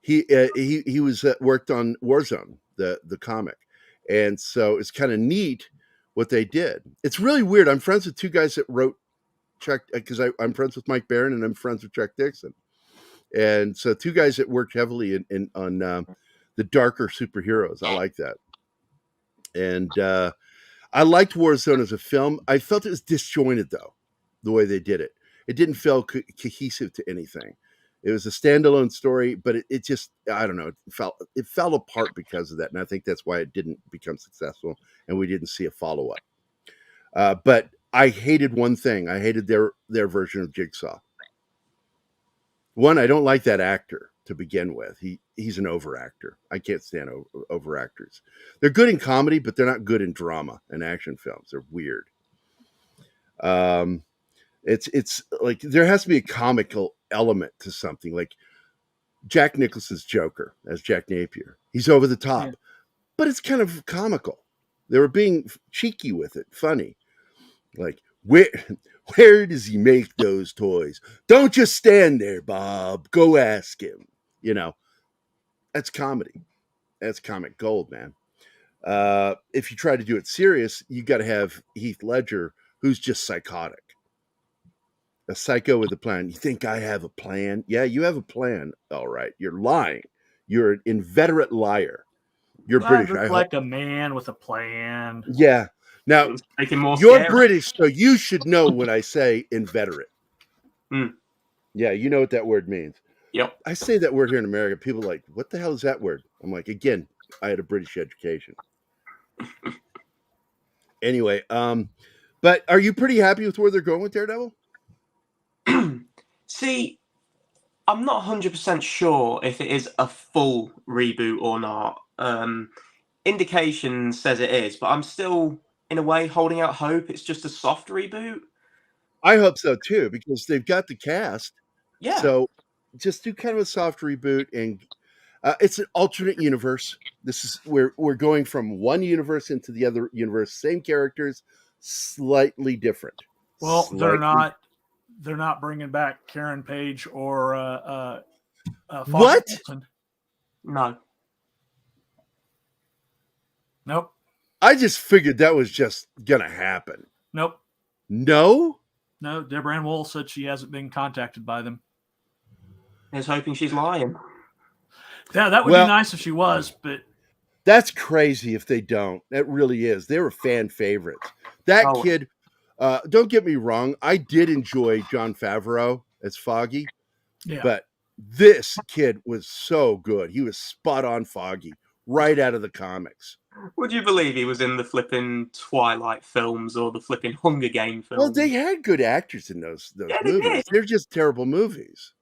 he was worked on Warzone, the comic. And so it's kind of neat what they did. It's really weird. I'm friends with 2 guys that wrote Chuck, because I'm friends with Mike Barron and I'm friends with Chuck Dixon. And so 2 guys that worked heavily on the darker superheroes. I like that. And I liked Warzone as a film. I felt it was disjointed, though, the way they did it. It didn't feel cohesive to anything. It was a standalone story, but it just, I don't know, it fell apart because of that. And I think that's why it didn't become successful and we didn't see a follow-up. But I hated one thing. I hated their version of Jigsaw. One, I don't like that actor to begin with. He's an overactor. I can't stand overactors. They're good in comedy, but they're not good in drama and action films. They're weird. It's like there has to be a comical element to something. Like Jack Nicholson's Joker as Jack Napier. He's over the top, but it's kind of comical. They were being cheeky with it, funny. Like, where does he make those toys? Don't just stand there, Bob. Go ask him. You know, that's comedy. That's comic gold, man. If you try to do it serious, you got to have Heath Ledger, who's just psychotic. A psycho with a plan. You think I have a plan? Yeah, you have a plan. All right. You're lying. You're an inveterate liar. You're British. I look like a man with a plan. Yeah. Now, you're British, so you should know when I say inveterate. Mm. Yeah, you know what that word means. Yep. I say that word here in America. People are like, what the hell is that word? I'm like, again, I had a British education. Anyway, but are you pretty happy with where they're going with Daredevil? See, I'm not 100% sure if it is a full reboot or not. Indication says it is, but I'm still, in a way, holding out hope it's just a soft reboot. I hope so too, because they've got the cast. Yeah. So just do kind of a soft reboot, and it's an alternate universe. This is where we're going from one universe into the other universe. Same characters, slightly different. Well, they're not bringing back Karen Page or what? Wilson. No. Nope. I just figured that was just gonna happen. Nope. No, Deborah Ann Wool said she hasn't been contacted by them. I was hoping she's lying. Yeah, that would be nice if she was, but that's crazy if they don't. That really is. They were fan favorites. That kid, don't get me wrong, I did enjoy Jon Favreau as Foggy, but this kid was so good. He was spot on Foggy right out of the comics. Would you believe he was in the flipping Twilight films or the flipping Hunger Game films? Well, they had good actors in those movies. They're just terrible movies.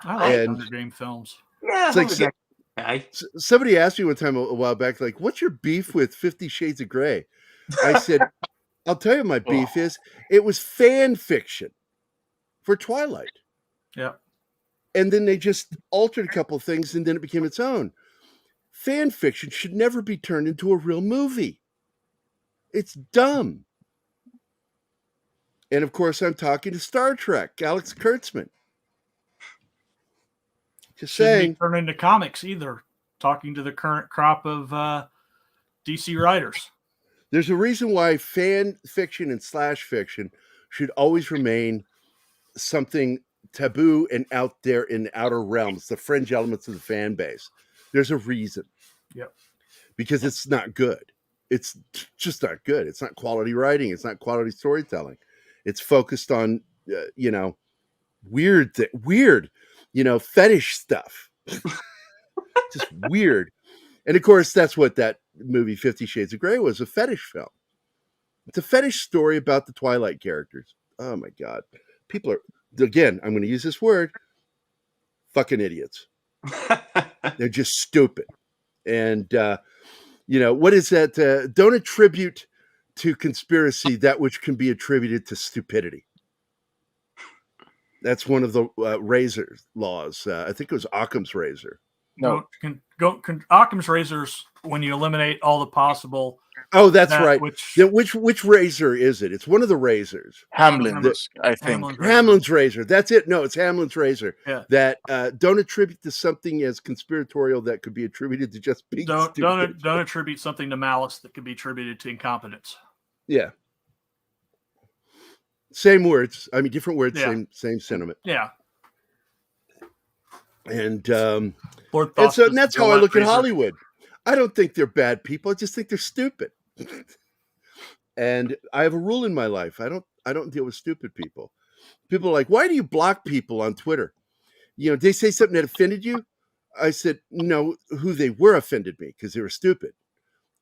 I like Hunger Game films. Yeah, it's like somebody asked me one time a while back, like, what's your beef with 50 Shades of Grey? I said, I'll tell you my beef is, it was fan fiction for Twilight. Yeah. And then they just altered a couple of things, and then it became its own. Fan fiction should never be turned into a real movie. It's dumb. And of course, I'm talking to Star Trek, Alex Kurtzman. Just saying. Shouldn't be turned into comics either. Talking to the current crop of DC writers. There's a reason why fan fiction and slash fiction should always remain something taboo and out there in the outer realms, the fringe elements of the fan base. There's a reason. Yep. Because it's not good. It's just not good. It's not quality writing. It's not quality storytelling. It's focused on, weird, fetish stuff. Just weird. And of course, that's what that movie 50 Shades of Grey was, a fetish film. It's a fetish story about the Twilight characters. Oh my God. People are, again, I'm going to use this word, fucking idiots. They're just stupid. And, what is that? Don't attribute to conspiracy that which can be attributed to stupidity. That's one of the razor laws. I think it was Occam's razor. No. Occam's razors, when you eliminate all the possible. Oh, that's right. Which razor is it? It's one of the razors. Hamlin's, I think. Hamlin's razor. That's it. No, it's Hamlin's razor. Yeah. That don't attribute to something as conspiratorial that could be attributed to just being stupid. Don't attribute something to malice that could be attributed to incompetence. Yeah. Same words. I mean, different words, Yeah. same sentiment. Yeah. And that's how I look at Hollywood. I don't think they're bad people. I just think they're stupid. And I have a rule in my life. I don't deal with stupid people. People are like, why do you block people on Twitter? They say something that offended you. I said, no, who they were offended me because they were stupid.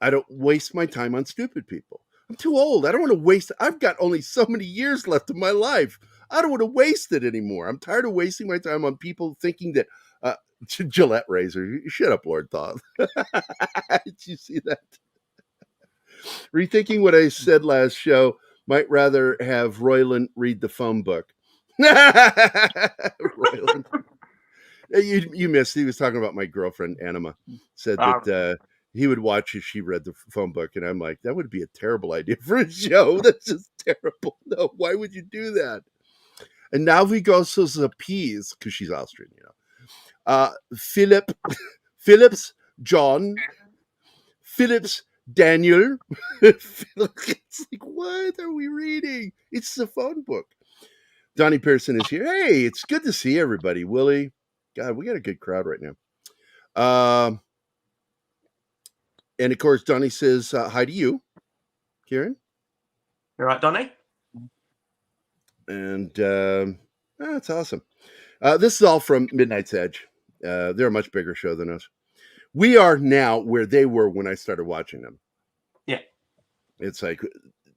I don't waste my time on stupid people. I'm too old. I don't want to waste. I've got only so many years left of my life. I don't want to waste it anymore. I'm tired of wasting my time on people thinking that Gillette razor. Shut up, Lord Thoth. Did you see that? Rethinking what I said last show, might rather have Roiland read the phone book. Roiland. You missed. He was talking about my girlfriend, Anima. Said that he would watch if she read the phone book. And I'm like, that would be a terrible idea for a show. That's just terrible. No, why would you do that? And now we go so Zapiz, because she's Austrian, Phillips, John, Phillips, Daniel. It's like, what are we reading? It's the phone book. Donnie Pearson is here. Hey, it's good to see everybody. Willie. God, we got a good crowd right now. And of course, Donnie says hi to you, Kieran. You all right, Donnie? And that's awesome. This is all from Midnight's Edge. They're a much bigger show than us. We are now where they were when I started watching them. Yeah. It's like,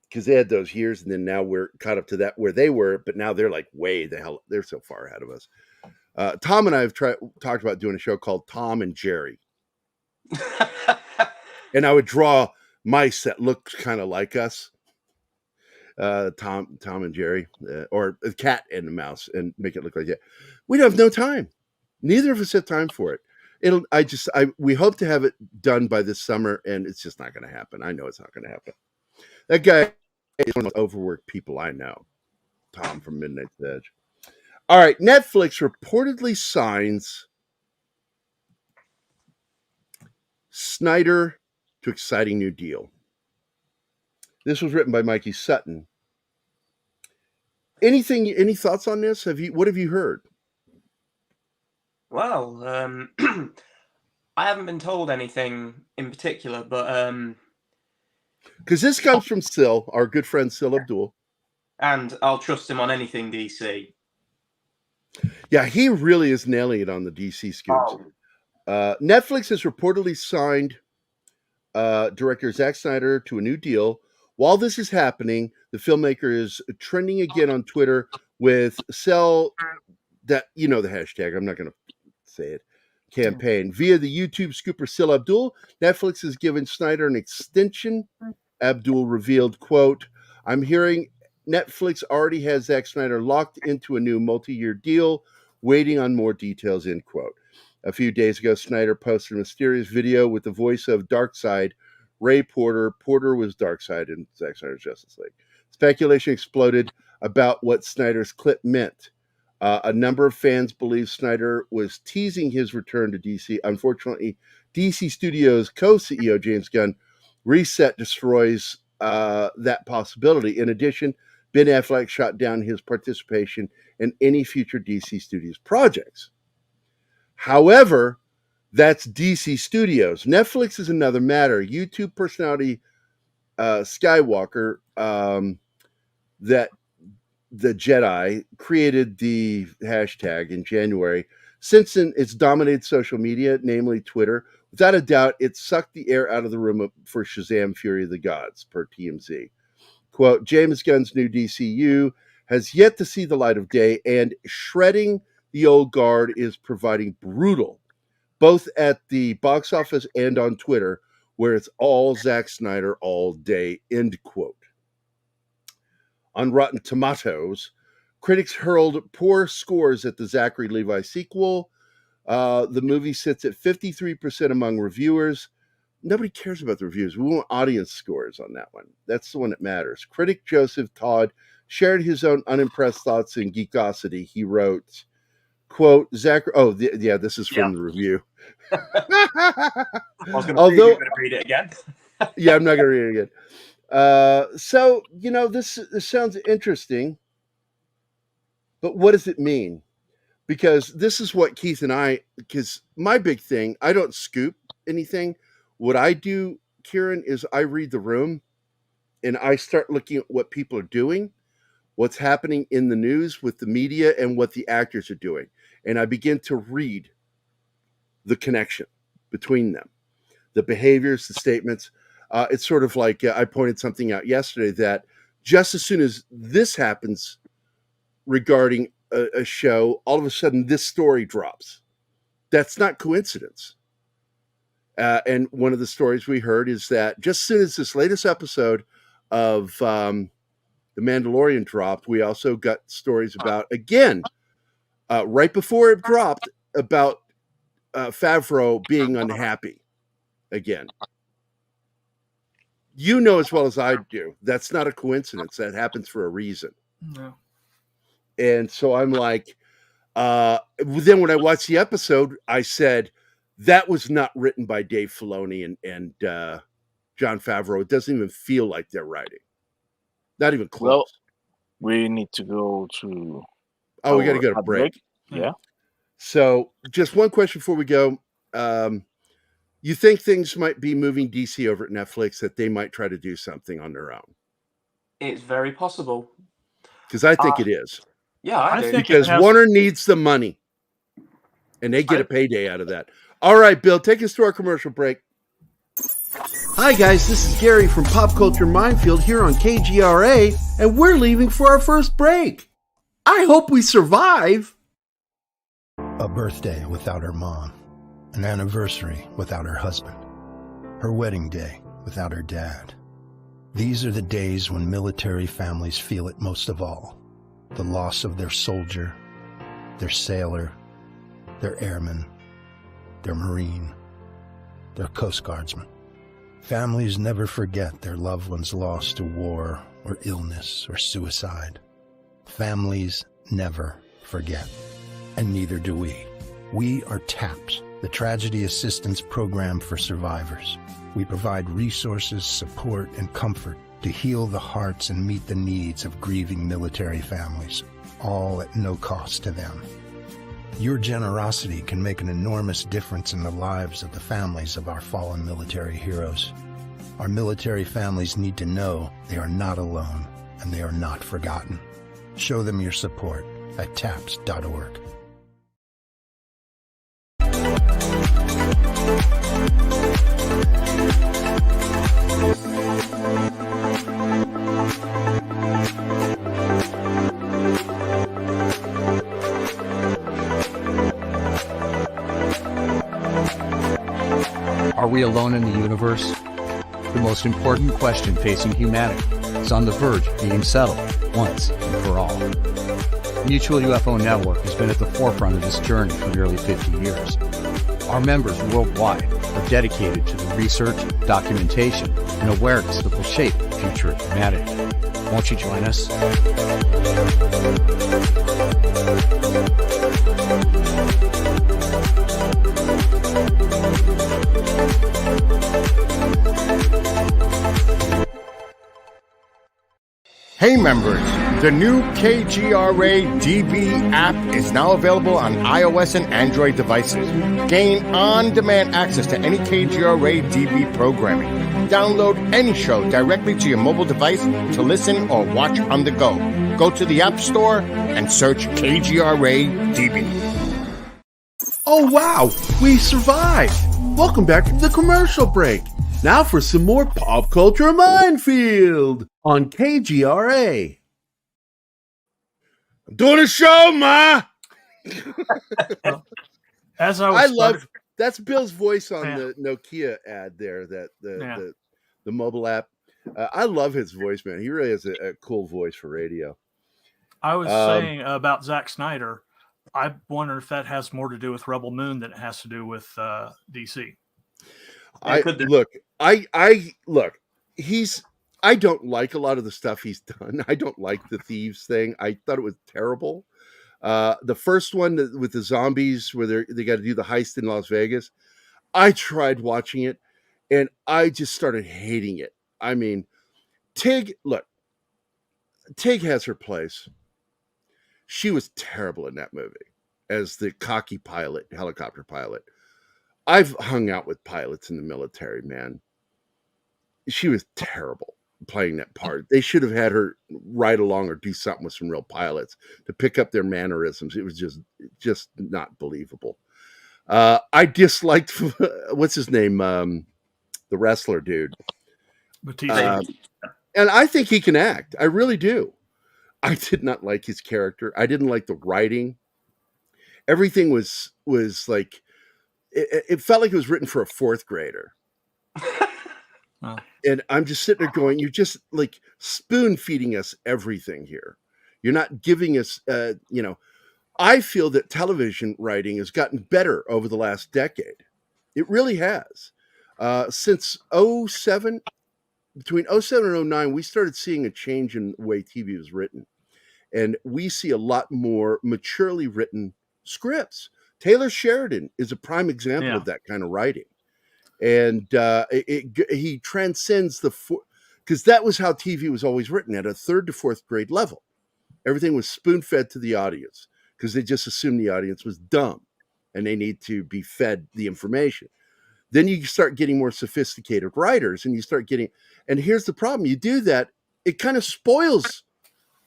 because they had those years, and then now we're caught up to that where they were, but now they're like way the hell, they're so far ahead of us. Tom and I have talked about doing a show called Tom and Jerry. And I would draw mice that looked kind of like us. Tom and Jerry, or a cat and a mouse, and make it look like that. We have no time. Neither of us have time for it. We hope to have it done by this summer, and it's just not going to happen. I know it's not going to happen. That guy is one of the most overworked people I know. Tom from Midnight's Edge. All right, Netflix reportedly signs Snyder to exciting new deal. This was written by Mikey Sutton. Any thoughts on this? What have you heard? Well, I haven't been told anything in particular, but because this comes from Sil, our good friend Sil Abdul, and I'll trust him on anything DC. Yeah, he really is nailing it on the DC scoops. Netflix has reportedly signed director Zack Snyder to a new deal. While this is happening, the filmmaker is trending again on Twitter with sell that, the hashtag, I'm not going to say it, campaign. Via the YouTube scooper Sil Abdul, Netflix has given Snyder an extension. Abdul revealed, quote, I'm hearing Netflix already has Zack Snyder locked into a new multi-year deal, waiting on more details, end quote. A few days ago, Snyder posted a mysterious video with the voice of Darkseid, Ray Porter. Porter was Darkseid in Zack Snyder's Justice League. Speculation exploded about what Snyder's clip meant. A number of fans believe Snyder was teasing his return to DC. Unfortunately, DC Studios co-CEO James Gunn reset destroys that possibility. In addition, Ben Affleck shot down his participation in any future DC Studios projects. However, that's DC Studios. Netflix is another matter. YouTube personality Skywalker, that the Jedi, created the hashtag in January. Since then, it's dominated social media, namely Twitter, Without a doubt, it sucked the air out of the room for Shazam! Fury of the Gods, per TMZ. Quote, James Gunn's new DCU has yet to see the light of day, and shredding the old guard is proving brutal, both at the box office and on Twitter, where it's all Zack Snyder all day, end quote. On Rotten Tomatoes, critics hurled poor scores at the Zachary Levi sequel. The movie sits at 53% among reviewers. Nobody cares about the reviews. We want audience scores on that one. That's the one that matters. Critic Joseph Todd shared his own unimpressed thoughts in Geekosity. He wrote, quote, Zachary... Oh, this is from the review. I was going to read it again. Yeah, I'm not going to read it again. So, this sounds interesting, but what does it mean? Because this is what Keith and because my big thing, I don't scoop anything. What I do, Kieran, is I read the room and I start looking at what people are doing, what's happening in the news with the media, and what the actors are doing. And I begin to read the connection between them, the behaviors, the statements. It's sort of like I pointed something out yesterday that just as soon as this happens regarding a show, all of a sudden this story drops. That's not coincidence. And one of the stories we heard is that just as soon as this latest episode of The Mandalorian dropped, we also got stories about, again, right before it dropped, about Favreau being unhappy again. You know as well as I do, that's not a coincidence. That happens for a reason. No. And so I'm like, then when I watched the episode, I said, that was not written by Dave Filoni and Jon Favreau. It doesn't even feel like they're writing. Not even close. Well, we need to go to... Oh, we got to go to break. Yeah. So just one question before we go. You think things might be moving DC over at Netflix, that they might try to do something on their own? It's very possible. Because I think it is. Yeah, I do. think Because Warner needs the money. And they get a payday out of that. All right, Bill, take us to our commercial break. Hi, guys. This is Gary from Pop Culture Minefield here on KGRA, and we're leaving for our first break. I hope we survive. A birthday without her mom. An anniversary without her husband. Her wedding day without her dad. These are the days when military families feel it most of all. The loss of their soldier, their sailor, their airman, their Marine, their Coast Guardsman. Families never forget their loved ones lost to war or illness or suicide. Families never forget, and neither do we. We are TAPS, the Tragedy Assistance Program for Survivors. We provide resources, support, and comfort to heal the hearts and meet the needs of grieving military families, all at no cost to them. Your generosity can make an enormous difference in the lives of the families of our fallen military heroes. Our military families need to know they are not alone and they are not forgotten. Show them your support at taps.org. Are we alone in the universe? The most important question facing humanity is on the verge of being settled once and for all. Mutual UFO Network has been at the forefront of this journey for nearly 50 years. Our members worldwide are dedicated to the research, documentation, and awareness that will shape the future of humanity. Won't you join us? Hey members, the new KGRA DB app is now available on iOS and Android devices. Gain on-demand access to any KGRA DB programming. Download any show directly to your mobile device to listen or watch on the go. Go to the App Store and search KGRA DB. Oh, wow, we survived. Welcome back from the commercial break. Now for some more pop culture minefield on KGRA. I'm doing a show, Ma. As I was that's Bill's voice on Yeah. the Nokia ad there, that the mobile app. I love his voice, man. He really has a cool voice for radio. I was saying about Zack Snyder, I wonder if that has more to do with Rebel Moon than it has to do with DC. I don't like a lot of the stuff he's done. I don't like the Thieves thing. I thought it was terrible. The first one with the zombies where they got to do the heist in Las Vegas, I tried watching it and I just started hating it. I mean, Tig has her place. She was terrible in that movie as the cocky helicopter pilot. I've hung out with pilots in the military, man. She was terrible playing that part. They should have had her ride along or do something with some real pilots to pick up their mannerisms. It was just not believable. I disliked what's his name, the wrestler dude. Batista. And I think he can act. I really do. I did not like his character. I didn't like the writing. Everything was like it felt like it was written for a fourth grader. And I'm just sitting there going, you're just like spoon feeding us everything here. You're not giving us, I feel that television writing has gotten better over the last decade. It really has. Since 07, between 07 and 09, we started seeing a change in the way TV was written. And we see a lot more maturely written scripts. Taylor Sheridan is a prime example of that kind of writing. And he transcends because that was how TV was always written, at a third to fourth grade level. Everything was spoon-fed to the audience because they just assumed the audience was dumb and they need to be fed the information. Then you start getting more sophisticated writers and and here's the problem. You do that, it kind of spoils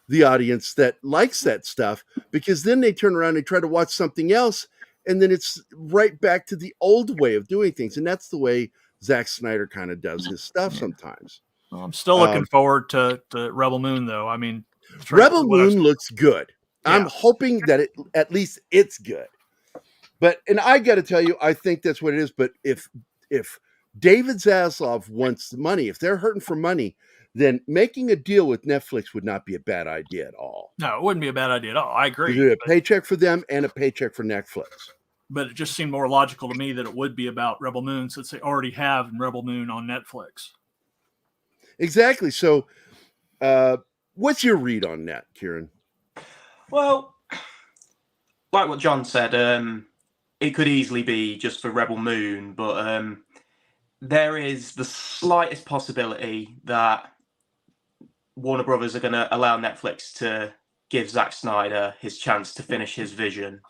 the audience that likes that stuff, because then they turn around and try to watch something else, and then it's right back to the old way of doing things. And that's the way Zack Snyder kind of does his stuff sometimes. Well, I'm still looking forward to Rebel Moon, though. I mean, Rebel Moon looks good. Yeah. I'm hoping that at least it's good. And I got to tell you, I think that's what it is. But if David Zaslav wants the money, if they're hurting for money, then making a deal with Netflix would not be a bad idea at all. No, it wouldn't be a bad idea at all. I agree. You do a paycheck for them and a paycheck for Netflix. But it just seemed more logical to me that it would be about Rebel Moon, since they already have Rebel Moon on Netflix. Exactly. So what's your read on that, Kieran? Well, like what John said, it could easily be just for Rebel Moon, but there is the slightest possibility that Warner Brothers are going to allow Netflix to give Zack Snyder his chance to finish his vision.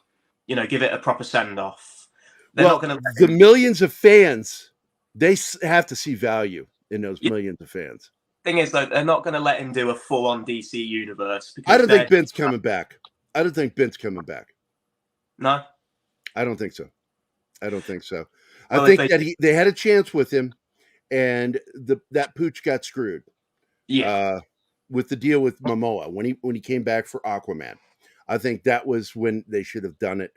Give it a proper send-off. They're not going to. The millions of fans, they have to see value in those millions of fans. Thing is, though, they're not going to let him do a full-on DC universe. I don't think Ben's coming back. No? I don't think so. I Well, think that they had a chance with him, and that pooch got screwed. Yeah. With the deal with Momoa when he came back for Aquaman. I think that was when they should have done it.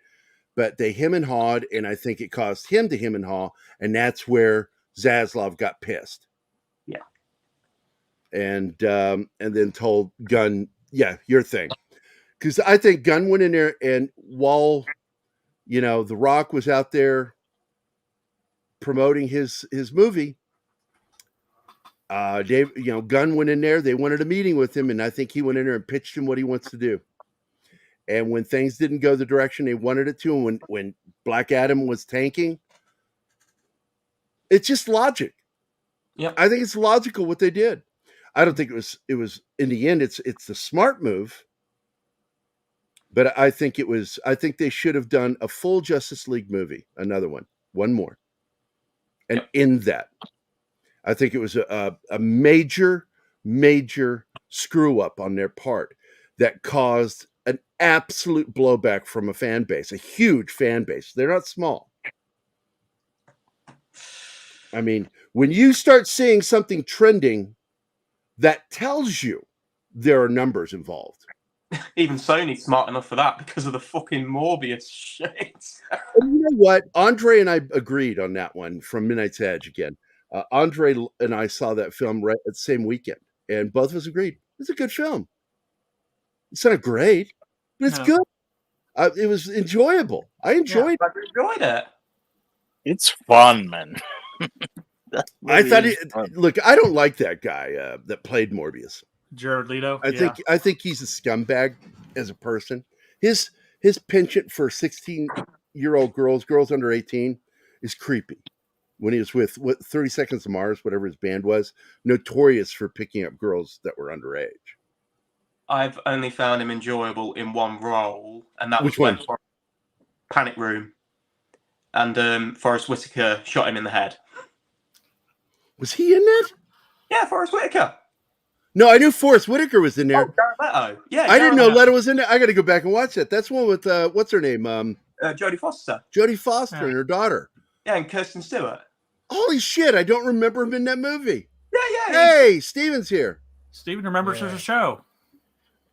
But they him and hawed, and I think it caused him to him and haw, and that's where Zaslav got pissed. Yeah. And then told Gunn, yeah, your thing. Because I think Gunn went in there, and while The Rock was out there promoting his movie, Gunn went in there. They wanted a meeting with him, and I think he went in there and pitched him what he wants to do. And when things didn't go the direction they wanted it to, and when Black Adam was tanking, it's just logic. Yeah, I think it's logical what they did. I don't think it was in the end. It's the smart move, but I think they should have done a full Justice League movie, another one more, and in that. I think it was a major screw up on their part that caused an absolute blowback from a fan base, a huge fan base. They're not small. I mean, when you start seeing something trending, that tells you there are numbers involved. Even Sony's smart enough for that because of the fucking Morbius shit. And you know what? Andre and I agreed on that one from Midnight's Edge again. Andre and I saw that film right at the same weekend, and both of us agreed it's a good film. It's not great, but it's good. It was enjoyable. I enjoyed. I enjoyed it. It's fun, man. I thought look, I don't like that guy that played Morbius. Jared Leto. I think he's a scumbag as a person. His penchant for 16-year-old girls under 18 is creepy. When he was with 30 Seconds to Mars, whatever his band was, notorious for picking up girls that were underage. I've only found him enjoyable in one role, and that Which was one? when Panic Room, and Forrest Whitaker shot him in the head. Was he in that? Yeah, Forrest Whitaker. No, I knew Forrest Whitaker was in there. Oh, Jared Leto. Yeah, I didn't know Leto. Leto was in there. I got to go back and watch that. That's one with what's her name? Jodie Foster. Jodie Foster and her daughter. Yeah, and Kirsten Stewart. Holy shit! I don't remember him in that movie. Yeah. Hey, Steven's here. Steven remembers there's a show.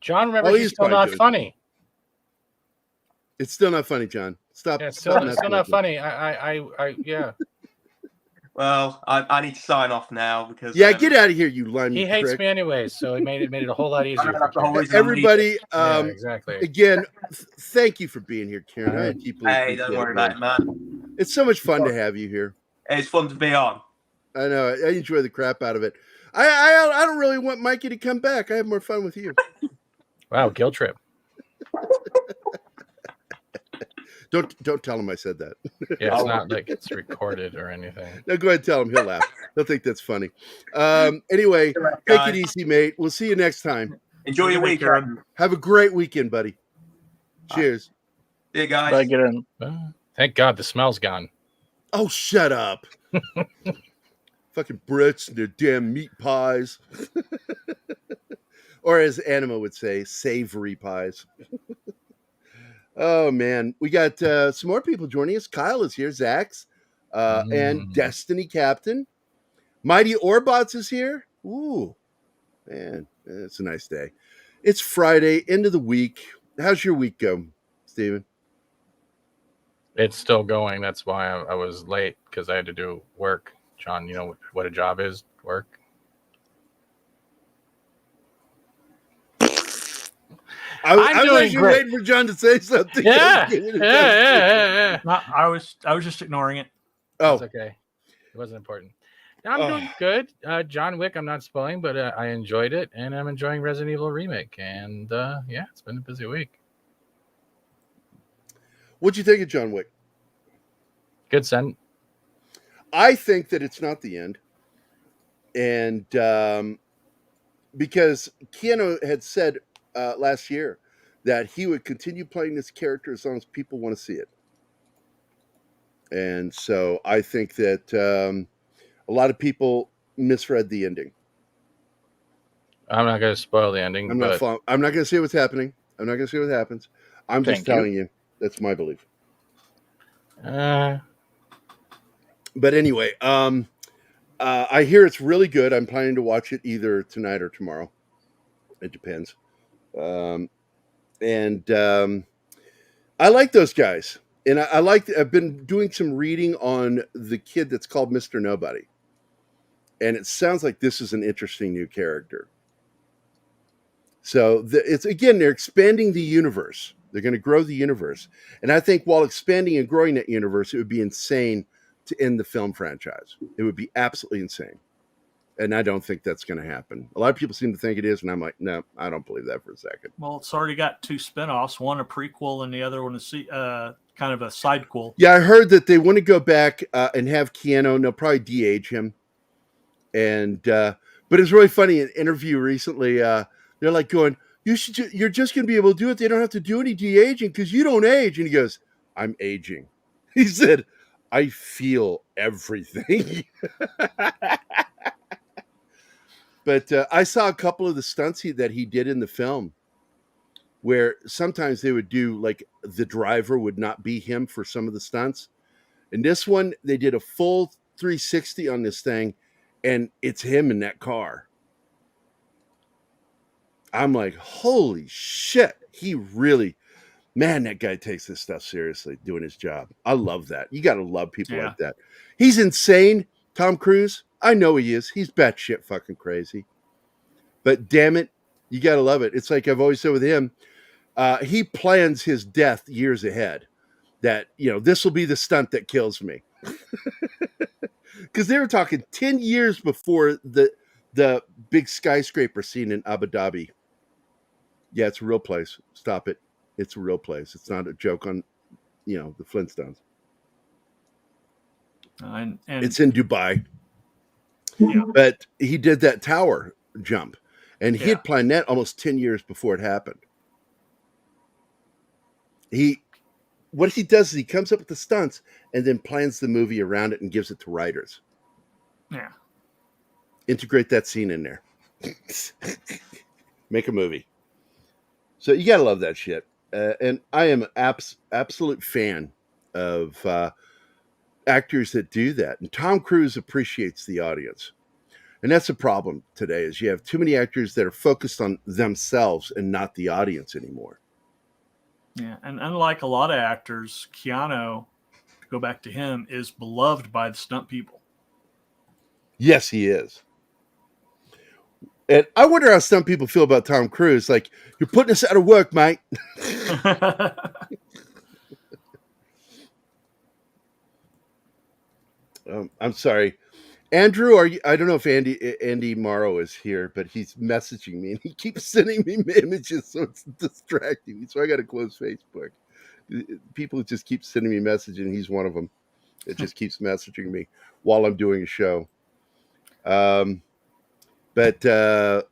John remembers he's still not funny. It's still not funny, John. Stop. Yeah, it's still not funny. Yeah. Well, I need to sign off now because get out of here, you lime. He hates me anyways, so it made it a whole lot easier. Everybody, exactly. Again, thank you for being here, Karen. I deeply Hey, don't worry about it, man. It's so much fun to have you here. It's fun to be on. I know. I enjoy the crap out of it. I don't really want Mikey to come back. I have more fun with you. Wow, guilt trip. Don't tell him I said that. Yeah, it's not like it's recorded or anything. No, go ahead and tell him. He'll laugh. He'll think that's funny. Anyway, take it easy, mate. We'll see you next time. Enjoy your weekend. Have a great weekend, buddy. Cheers. See you guys. Bye, get in. Thank God the smell's gone. Oh, shut up. Fucking Brits and their damn meat pies. Or as Anima would say, savory pies. Oh, man. We got some more people joining us. Kyle is here. Zach's. And Destiny Captain. Mighty Orbots is here. Ooh. Man, it's a nice day. It's Friday, end of the week. How's your week go, Steven? It's still going. That's why I was late, because I had to do work. John, you know what a job is? Work. I was actually waiting for John to say something. Yeah. I was just ignoring it. Oh, it's okay. It wasn't important. No, I'm doing good. John Wick, I'm not spoiling, but I enjoyed it, and I'm enjoying Resident Evil Remake. And it's been a busy week. What'd you think of John Wick? Good son. I think that it's not the end. And because Keanu had said last year that he would continue playing this character as long as people want to see it. And so I think that a lot of people misread the ending. I'm not going to spoil the ending. I'm not going to say what's happening. I'm not going to say what happens. I'm just telling you. That's my belief. But anyway, I hear it's really good. I'm planning to watch it either tonight or tomorrow. It depends. I like those guys. And I've been doing some reading on the kid that's called Mr. Nobody. And it sounds like this is an interesting new character. So they're expanding the universe. They're going to grow the universe. And I think while expanding and growing that universe, it would be insane to end the film franchise. It would be absolutely insane. And I don't think that's going to happen. A lot of people seem to think it is, and I'm like, no, I don't believe that for a second. Well, it's already got two spinoffs, one a prequel and the other one kind of a sidequel. Yeah, I heard that they want to go back and have Keanu, and they'll probably de-age him. And but it's really funny. In an interview recently, they're like going, you're just going to be able to do it. They don't have to do any de-aging because you don't age. And he goes, I'm aging. He said, I feel everything. But I saw a couple of the stunts that he did in the film where sometimes they would do like the driver would not be him for some of the stunts. And this one, they did a full 360 on this thing, and it's him in that car. I'm like, holy shit. He really, man, that guy takes this stuff seriously, doing his job. I love that. You got to love people like that. He's insane. Tom Cruise, I know he is. He's batshit fucking crazy. But damn it, you got to love it. It's like I've always said with him, he plans his death years ahead. That, this will be the stunt that kills me. Because they were talking 10 years before the big skyscraper scene in Abu Dhabi. Yeah, it's a real place. Stop it. It's a real place. It's not a joke on, the Flintstones. And it's in Dubai. Yeah. But he did that tower jump. And he had planned that almost 10 years before it happened. What he does is he comes up with the stunts and then plans the movie around it and gives it to writers. Yeah. Integrate that scene in there. Make a movie. So you got to love that shit. And I am an absolute fan of actors that do that. And Tom Cruise appreciates the audience. And that's the problem today is you have too many actors that are focused on themselves and not the audience anymore. Yeah, and unlike a lot of actors, Keanu, to go back to him, is beloved by the stunt people. Yes, he is. And I wonder how stunt people feel about Tom Cruise. Like, you're putting us out of work, mate. I'm sorry. Andrew, I don't know if Andy Morrow is here, but he's messaging me and he keeps sending me images, so it's distracting me. So I got to close Facebook. People just keep sending me messages, and he's one of them. It just keeps messaging me while I'm doing a show. But I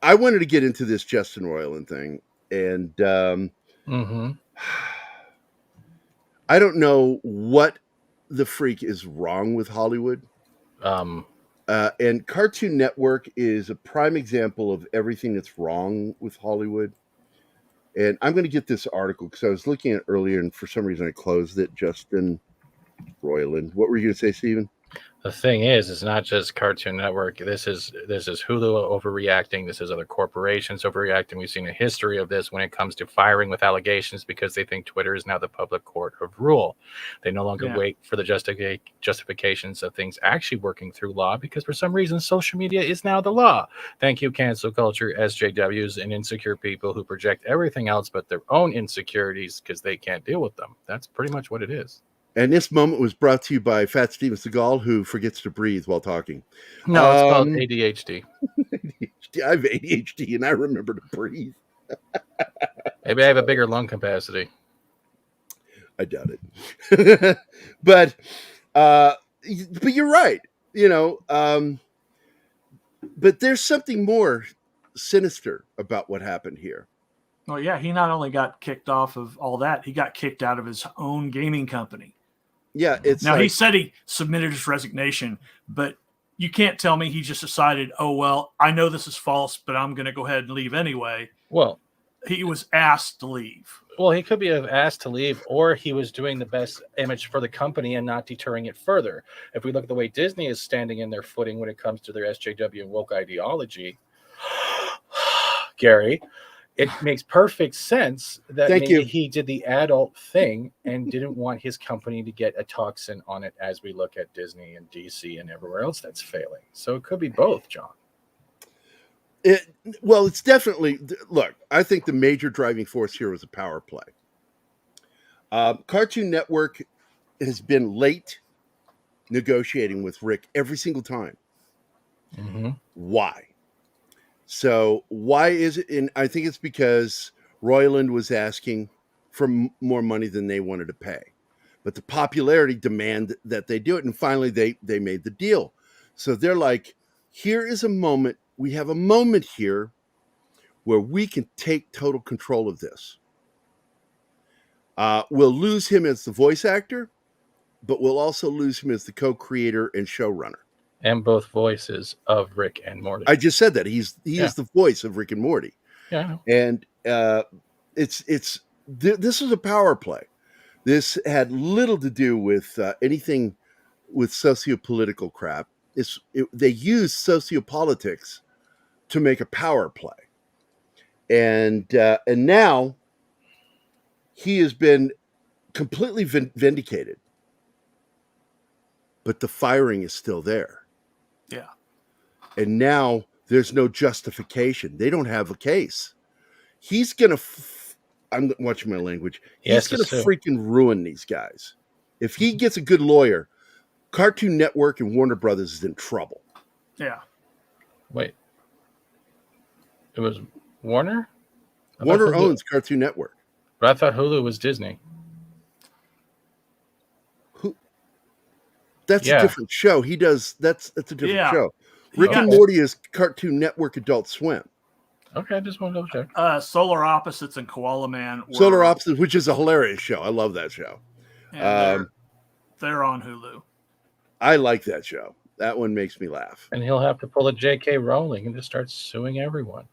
wanted to get into this Justin Roiland thing, and I don't know what the freak is wrong with Hollywood. And Cartoon Network is a prime example of everything that's wrong with Hollywood. And I'm going to get this article because I was looking at it earlier, and for some reason I closed it. Justin Roiland. What were you going to say, Stephen? The thing is, it's not just Cartoon Network. This is Hulu overreacting. This is other corporations overreacting. We've seen a history of this when it comes to firing with allegations because they think Twitter is now the public court of rule. They no longer wait for the justifications of things actually working through law because for some reason social media is now the law. Thank you, cancel culture, SJWs, and insecure people who project everything else but their own insecurities because they can't deal with them. That's pretty much what it is. And this moment was brought to you by Fat Steven Seagal, who forgets to breathe while talking. No, it's called ADHD. I have ADHD, and I remember to breathe. Maybe I have a bigger lung capacity. I doubt it. But you're right. But there's something more sinister about what happened here. Well, yeah, he not only got kicked off of all that, he got kicked out of his own gaming company. Yeah, he said he submitted his resignation, but you can't tell me he just decided, oh, well, I know this is false, but I'm going to go ahead and leave anyway. Well, he was asked to leave. Well, he could be asked to leave, or he was doing the best image for the company and not deterring it further. If we look at the way Disney is standing in their footing when it comes to their SJW and woke ideology, Gary, it makes perfect sense that he did the adult thing and didn't want his company to get a toxin on it as we look at Disney and DC and everywhere else that's failing. So it could be both, John. It's definitely, look, I think the major driving force here was a power play. Cartoon Network has been late negotiating with Rick every single time. Mm-hmm. Why? So why is it? And I think it's because Roiland was asking for more money than they wanted to pay, but the popularity demanded that they do it. And finally they made the deal. So they're like, here is a moment. We have a moment here where we can take total control of this. We'll lose him as the voice actor, but we'll also lose him as the co-creator and showrunner. And both voices of Rick and Morty. I just said that he is the voice of Rick and Morty. Yeah. And this is a power play. This had little to do with anything with sociopolitical crap. They use sociopolitics to make a power play, and now he has been completely vindicated, but the firing is still there. Yeah. And now there's no justification. They don't have a case. He's going to, I'm watching my language. He's going to freaking ruin these guys. If he gets a good lawyer, Cartoon Network and Warner Brothers is in trouble. Yeah. Wait. It was Warner? Warner owns Cartoon Network. But I thought Hulu was Disney. That's a different show. He does. That's a different show. Rick and Morty is Cartoon Network Adult Swim. Okay, I just want to double check. Solar Opposites and Koala Man. Solar Opposites, which is a hilarious show. I love that show. They're on Hulu. I like that show. That one makes me laugh. And he'll have to pull a J.K. Rowling and just start suing everyone.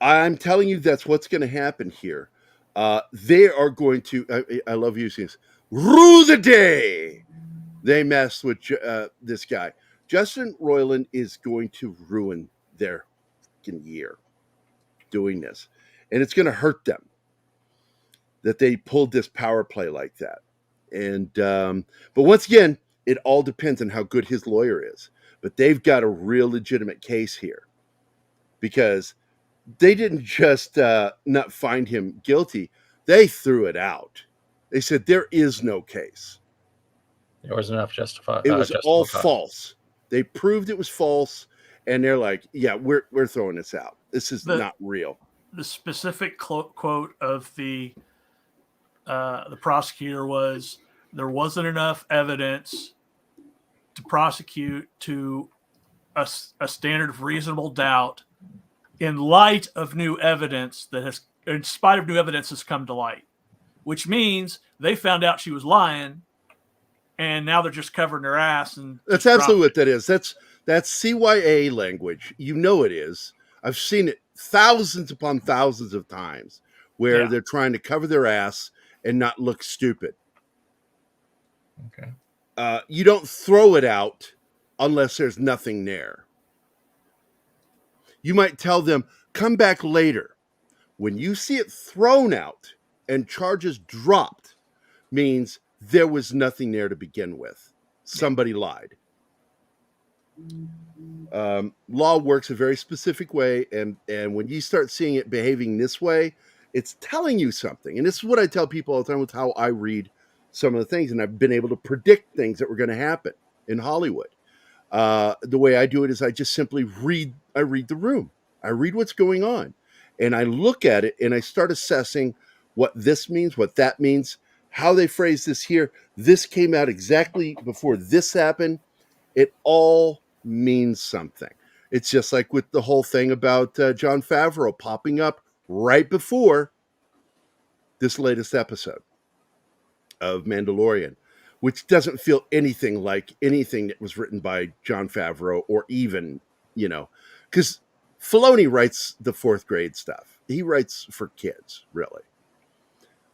I'm telling you, that's what's going to happen here. They are going to. I love using this. Rue the day. They mess with this guy. Justin Roiland is going to ruin their year doing this. And it's going to hurt them that they pulled this power play like that. And but once again, it all depends on how good his lawyer is. But they've got a real legitimate case here. Because they didn't just not find him guilty. They threw it out. They said there is no case. There wasn't enough justified. It was all false. They proved it was false, and they're like, "Yeah, we're throwing this out. This is not real." The specific quote of the prosecutor was, "There wasn't enough evidence to prosecute to a standard of reasonable doubt, in light of new evidence in spite of new evidence has come to light," which means they found out she was lying. And now they're just covering their ass. And that's absolutely what that is. That's CYA language. You know it is. I've seen it thousands upon thousands of times where they're trying to cover their ass and not look stupid. Okay. You don't throw it out unless there's nothing there. You might tell them, come back later. When you see it thrown out and charges dropped, means there was nothing there to begin with. Somebody lied. Law works a very specific way, and when you start seeing it behaving this way, it's telling you something. And this is what I tell people all the time with how I read some of the things, and I've been able to predict things that were going to happen in Hollywood. The way I do it is I just simply read. I read the room. I read what's going on, and I look at it, and I start assessing what this means, what that means, how they phrase this here. This came out exactly before this happened. It all means something. It's just like with the whole thing about Jon Favreau popping up right before this latest episode of Mandalorian, which doesn't feel anything like anything that was written by Jon Favreau, or even, because Filoni writes the fourth grade stuff. He writes for kids, really.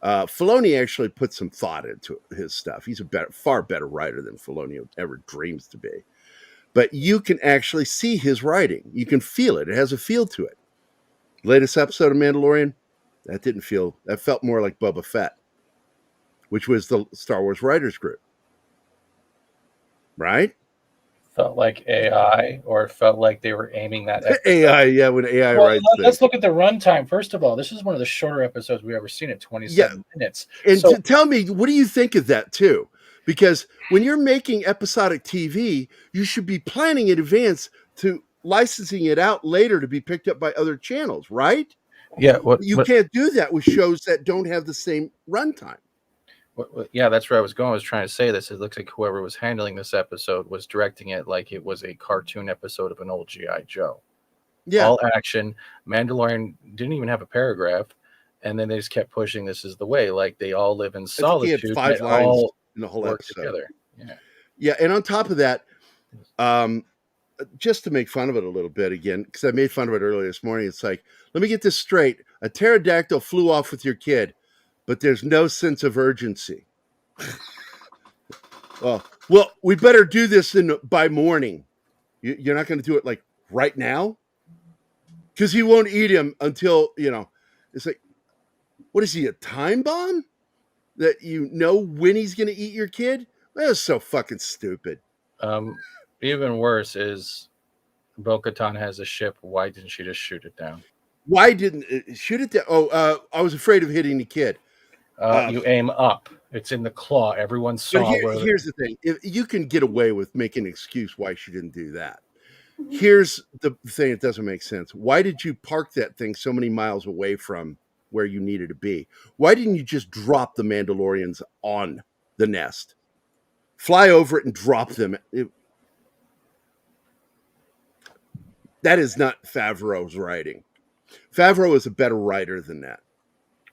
Filoni actually put some thought into his stuff. He's a far better writer than Filoni ever dreams to be. But you can actually see his writing. You can feel it. It has a feel to it. Latest episode of Mandalorian, that felt more like Boba Fett, which was the Star Wars Writers Group. Right? Felt like AI, or felt like they were aiming that at AI, yeah, when AI writes things. Let's look at the runtime. First of all, this is one of the shorter episodes we've ever seen at 27 minutes. And tell me, what do you think of that, too? Because when you're making episodic TV, you should be planning in advance to licensing it out later to be picked up by other channels, right? Yeah. You can't do that with shows that don't have the same runtime. Yeah, that's where I was going. I was trying to say this. It looks like whoever was handling this episode was directing it like it was a cartoon episode of an old G.I. Joe. Yeah. All action. Mandalorian didn't even have a paragraph. And then they just kept pushing this is the way. Like they all live in solitude. He had 5 lines in the whole episode. Together. Yeah. And on top of that, just to make fun of it a little bit again, because I made fun of it earlier this morning, it's like, let me get this straight. A pterodactyl flew off with your kid, but there's no sense of urgency. Well, Well, we better do this by morning. You're not going to do it like right now? Because he won't eat him until, it's like, what is he, a time bomb? That you know when he's going to eat your kid? That is so fucking stupid. Even worse is Bo-Katan has a ship. Why didn't she just shoot it down? Why didn't shoot it down? I was afraid of hitting the kid. You aim up. It's in the claw. Everyone saw. Here's the thing: if you can get away with making an excuse why she didn't do that. Here's the thing that doesn't make sense. Why did you park that thing so many miles away from where you needed to be? Why didn't you just drop the Mandalorians on the nest? Fly over it and drop them. That is not Favreau's writing. Favreau is a better writer than that.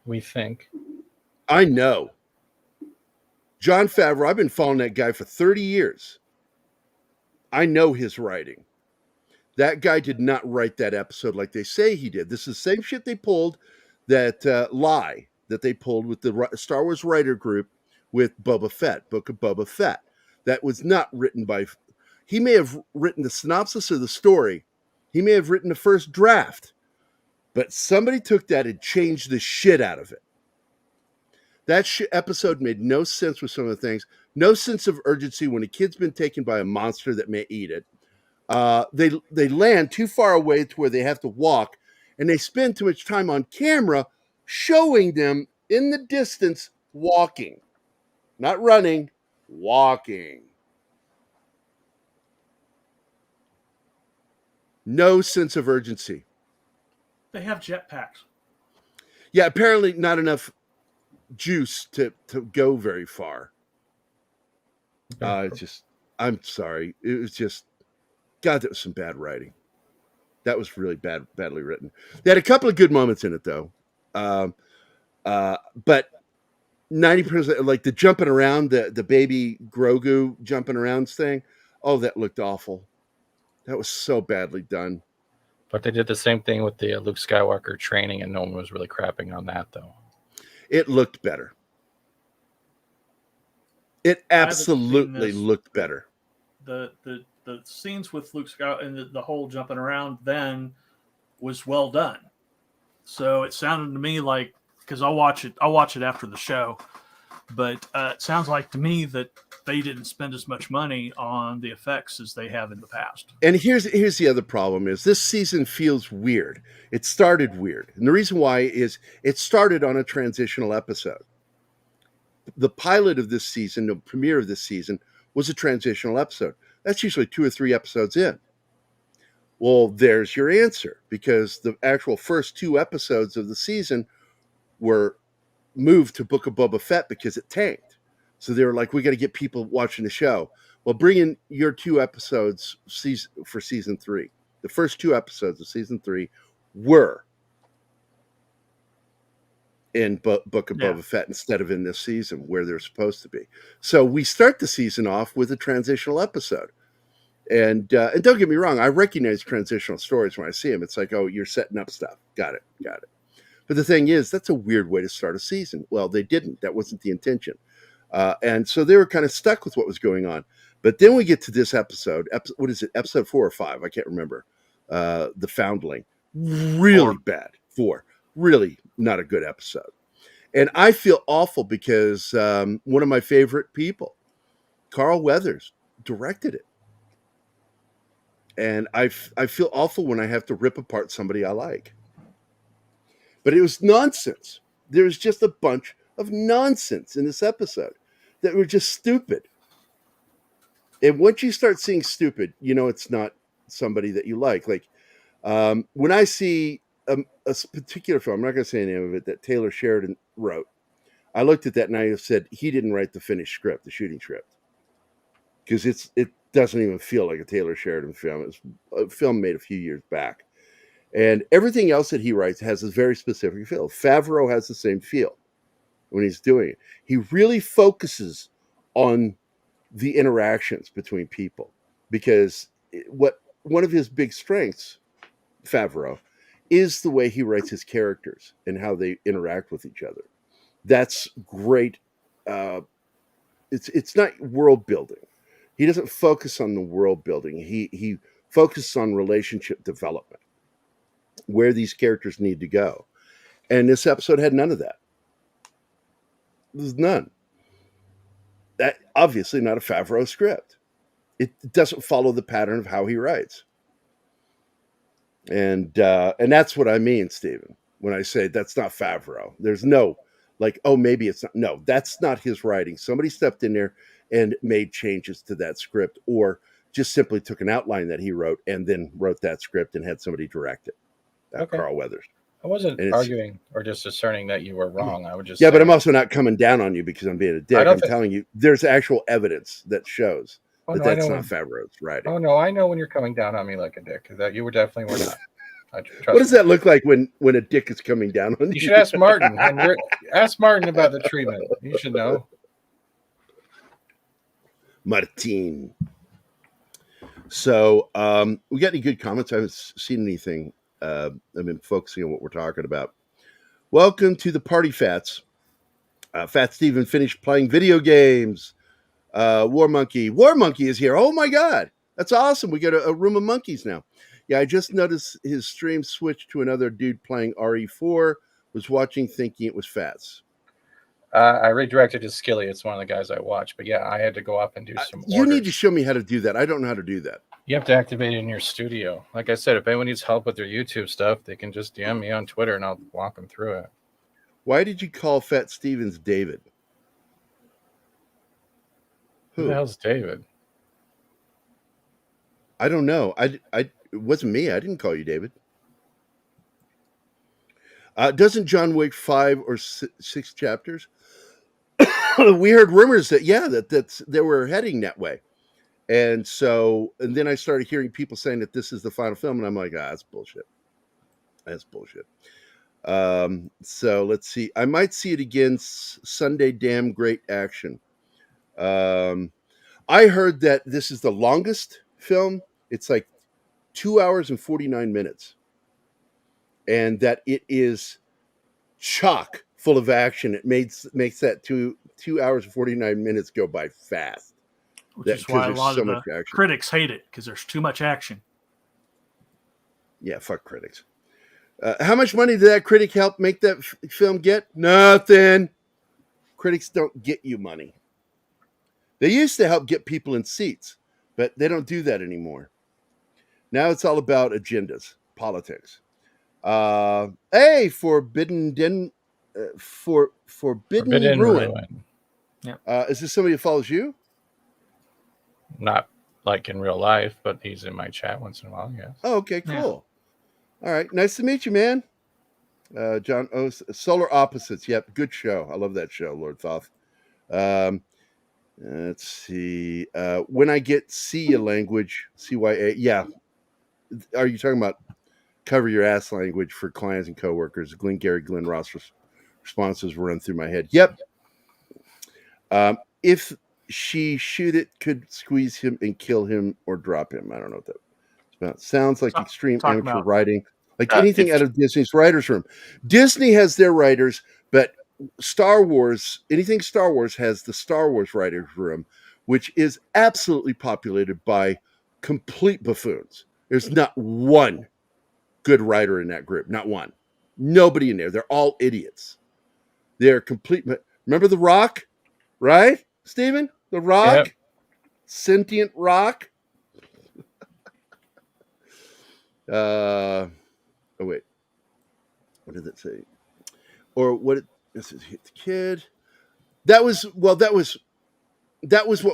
We think. I know. Jon Favreau, I've been following that guy for 30 years. I know his writing. That guy did not write that episode like they say he did. This is the same shit they pulled, that lie that they pulled with the Star Wars writer group with Boba Fett, Book of Boba Fett. That was not written by... He may have written the synopsis of the story. He may have written the first draft. But somebody took that and changed the shit out of it. That episode made no sense with some of the things. No sense of urgency when a kid's been taken by a monster that may eat it. They land too far away to where they have to walk, and they spend too much time on camera showing them in the distance walking. Not running, walking. No sense of urgency. They have jetpacks. Yeah, apparently not enough juice to go very far. I'm sorry. It was just, God, that was some bad writing. That was really badly written. They had a couple of good moments in it, though. But 90%, like the jumping around, the baby Grogu jumping around thing, oh, that looked awful. That was so badly done. But they did the same thing with the Luke Skywalker training, and no one was really crapping on that, though. It looked better. It absolutely looked better. The scenes with Luke Skywalker and the whole jumping around then was well done. So it sounded to me like, because I'll watch it after the show, but it sounds like to me that they didn't spend as much money on the effects as they have in the past. And here's the other problem is this season feels weird. It started weird. And the reason why is it started on a transitional episode. The pilot of this season, the premiere of this season, was a transitional episode. That's usually 2 or 3 episodes in. Well, there's your answer, because the actual first 2 episodes of the season were moved to Book of Boba Fett because it tanked. So they were like, we got to get people watching the show. Well, bring in your 2 episodes for season 3. The first 2 episodes of season 3 were in Book of Boba Fett instead of in this season where they're supposed to be. So we start the season off with a transitional episode. And don't get me wrong, I recognize transitional stories when I see them. It's like, oh, you're setting up stuff. Got it. But the thing is, that's a weird way to start a season. Well, they didn't. That wasn't the intention. And so they were kind of stuck with what was going on. But then we get to this episode. What is it? Episode 4 or 5? I can't remember. The Foundling. Really bad. 4. Really not a good episode. And I feel awful because one of my favorite people, Carl Weathers, directed it. And I feel awful when I have to rip apart somebody I like. But it was nonsense. There was just a bunch of nonsense in this episode that were just stupid. And once you start seeing stupid, you know it's not somebody that you like. Like when I see a particular film, I'm not going to say the name of it, that Taylor Sheridan wrote, I looked at that and I said, he didn't write the finished script, the shooting script. Because it doesn't even feel like a Taylor Sheridan film. It's a film made a few years back. And everything else that he writes has a very specific feel. Favreau has the same feel when he's doing it. He really focuses on the interactions between people, because one of his big strengths, Favreau, is the way he writes his characters and how they interact with each other. That's great. It's not world building, He doesn't focus on the world building. He focuses on relationship development, where these characters need to go. And this episode had none of that. There's none. That obviously not a Favreau script. It doesn't follow the pattern of how he writes. And that's what I mean, Stephen, when I say that's not Favreau. There's no, like, oh, maybe it's not. No, that's not his writing. Somebody stepped in there and made changes to that script, or just simply took an outline that he wrote and then wrote that script and had somebody direct it. Okay. Carl Weathers. I wasn't arguing or just asserting that you were wrong. I would just but I'm also not coming down on you because I'm being a dick. I'm telling you, there's actual evidence that shows that's not Favreau's writing. Oh no, I know when you're coming down on me like a dick. That you definitely were not. What does that look like when a dick is coming down on you? You should ask Martin. Ask Martin about the treatment. You should know. Martin. So, we got any good comments? I haven't seen anything. I've been focusing on what we're talking about. Welcome to the party, Fats. Fat Steven finished playing video games. War Monkey is here. Oh my God, that's awesome. We got a room of monkeys now. Yeah, I just noticed his stream switched to another dude playing RE4. Was watching, thinking it was Fats. I redirected to Skilly. It's one of the guys I watch. But yeah, I had to go up and do some You need to show me how to do that. I don't know how to do that. You have to activate it in your studio. Like I said, if anyone needs help with their YouTube stuff, they can just DM me on Twitter and I'll walk them through it. Why did you call Fat Stevens David? Who the hell's David? I don't know. It wasn't me. I didn't call you David. Doesn't John Wick 5 or 6 chapters? We heard rumors that they were heading that way. And then I started hearing people saying that this is the final film, and I'm like, that's bullshit. That's bullshit. So let's see. I might see it again Sunday. Damn great action. I heard that this is the longest film. It's like 2 hours and 49 minutes. And that it is chock full of action. It makes that 2 hours and 49 minutes go by fast. Which is why a lot of the critics hate it, because there's too much action. Yeah, fuck critics. How much money did that critic help make that film get? Nothing. Critics don't get you money. They used to help get people in seats, but they don't do that anymore. Now it's all about agendas, politics. Forbidden Ruin. Yeah. Is this somebody that follows you? Not like in real life, but he's in my chat once in a while, yes. Oh, okay, cool. Yeah. All right, nice to meet you, man. John O. Solar Opposites. Yep, good show. I love that show, Lord Thoth. Let's see. When I get C language, CYA. Yeah. Are you talking about cover your ass language for clients and coworkers? Glenn Ross responses run through my head. Yep. If she shoot it, could squeeze him and kill him or drop him. I don't know what that's about. Sounds like extreme amateur writing, like anything out of Disney's writer's room. Disney has their writers, but Star Wars, anything Star Wars has the Star Wars writer's room, which is absolutely populated by complete buffoons. There's not one good writer in that group. Not one. Nobody in there. They're all idiots. They're complete. Remember The Rock, right, Steven? The Rock? Yep. Sentient rock? Oh, wait. What did it say? Or what? This is hit the kid. That was what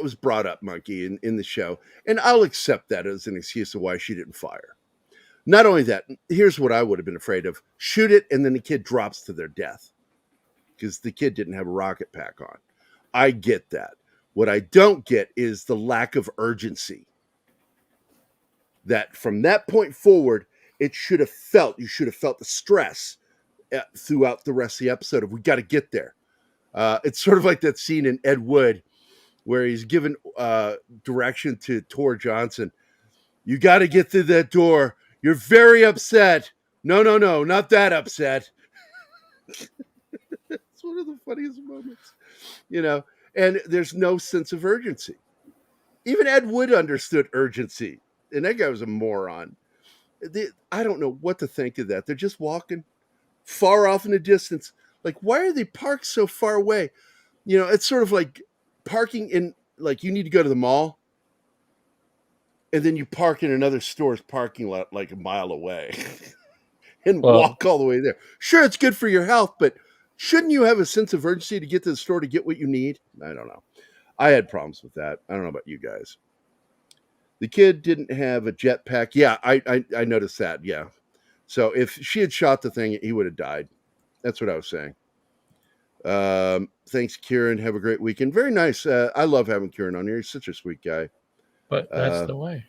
was brought up, Monkey, in the show. And I'll accept that as an excuse of why she didn't fire. Not only that, here's what I would have been afraid of. Shoot it, and then the kid drops to their death. Because the kid didn't have a rocket pack on. I get that. What I don't get is the lack of urgency. That from that point forward, you should have felt the stress throughout the rest of the episode of we got to get there. It's sort of like that scene in Ed Wood where he's given direction to Tor Johnson. You got to get through that door. You're very upset. No, not that upset. It's one of the funniest moments, and there's no sense of urgency. Even Ed Wood understood urgency, and that guy was a moron. I don't know what to think of that. They're just walking far off in the distance. Like, why are they parked so far away? You know, it's sort of like parking in, like, you need to go to the mall, and then you park in another store's parking lot like a mile away and walk all the way there. Sure, it's good for your health, but shouldn't you have a sense of urgency to get to the store to get what you need? I don't know. I had problems with that. I don't know about you guys. The kid didn't have a jetpack. Yeah, I noticed that. Yeah. So if she had shot the thing, he would have died. That's what I was saying. Thanks, Kieran. Have a great weekend. Very nice. I love having Kieran on here. He's such a sweet guy. But that's the way.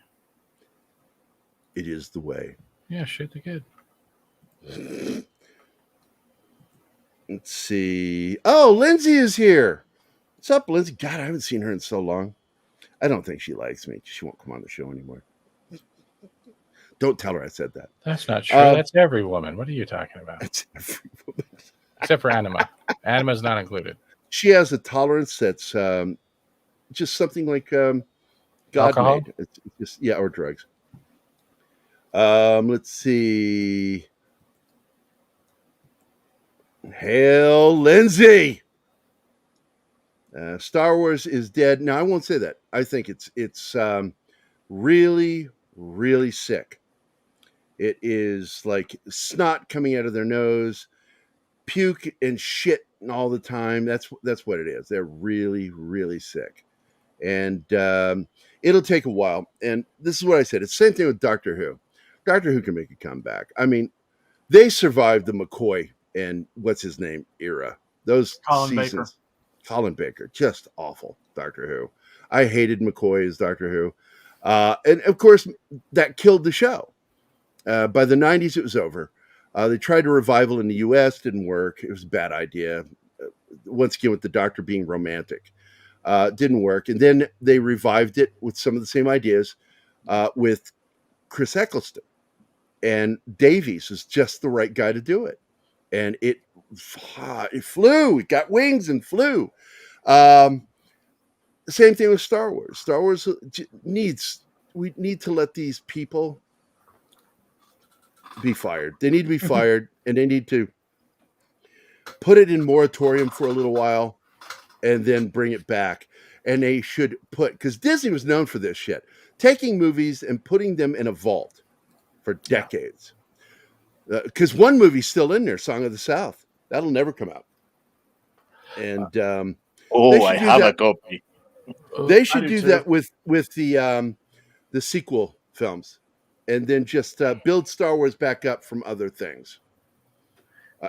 It is the way. Yeah, shoot the kid. Let's see. Oh, Lindsay is here. What's up, Lindsay? God, I haven't seen her in so long. I don't think she likes me. She won't come on the show anymore. Don't tell her I said that. That's not true. That's every woman. What are you talking about? That's every woman. Except for Anima. Anima's not included. She has a tolerance that's just something like God alcohol? made. It's just, yeah, or drugs. Let's see. Hail, Lindsay. Star Wars is dead. Now, I won't say that. I think it's really, really sick. It is like snot coming out of their nose, puke and shit all the time. That's what it is. They're really, really sick. And it'll take a while. And this is what I said. It's the same thing with Doctor Who. Doctor Who can make a comeback. I mean, they survived the McCoy and what's his name era. Those Colin seasons. Baker. Colin Baker, just awful. Doctor Who. I hated McCoy as Doctor Who. And of course, that killed the show. By the 90s, it was over. They tried a revival in the US, didn't work. It was a bad idea. Once again, with the Doctor being romantic. Didn't work. And then they revived it with some of the same ideas with Chris Eccleston. And Davies is just the right guy to do it. And it flew. It got wings and flew. Same thing with Star Wars. Star Wars we need to let these people be fired. They need to be fired, and they need to put it in moratorium for a little while and then bring it back. And they should because Disney was known for this shit, taking movies and putting them in a vault for decades. Because one movie's still in there, Song of the South. That'll never come out. And I have a copy. They should do that with the sequel films, and then just build Star Wars back up from other things.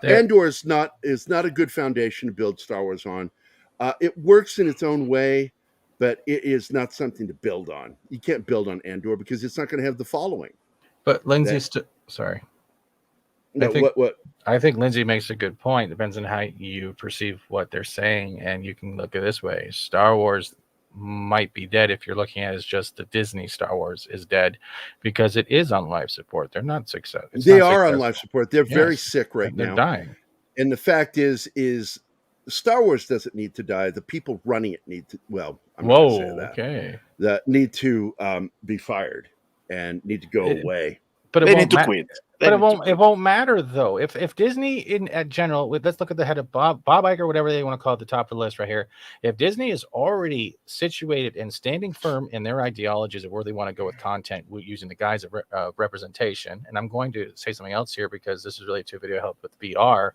Andor is not a good foundation to build Star Wars on. It works in its own way, but it is not something to build on. You can't build on Andor because it's not going to have the following. But Lindsay's sorry. No, what? I think Lindsay makes a good point. Depends on how you perceive what they're saying, and you can look at it this way: Star Wars might be dead if you're looking at it as just the Disney Star Wars is dead because it is on life support. They're not successful. They are on life support. They're very sick right now. They're dying. And the fact is Star Wars doesn't need to die. The people running it need to. Well, I'm not going to say that. Okay. That need to be fired and need to go away. But They need to quit. But it won't matter though. If Disney in general, let's look at the head of Bob Iger, whatever they want to call it, the top of the list right here. If Disney is already situated and standing firm in their ideologies of where they want to go with content using the guise of representation, and I'm going to say something else here because this is really to video help with VR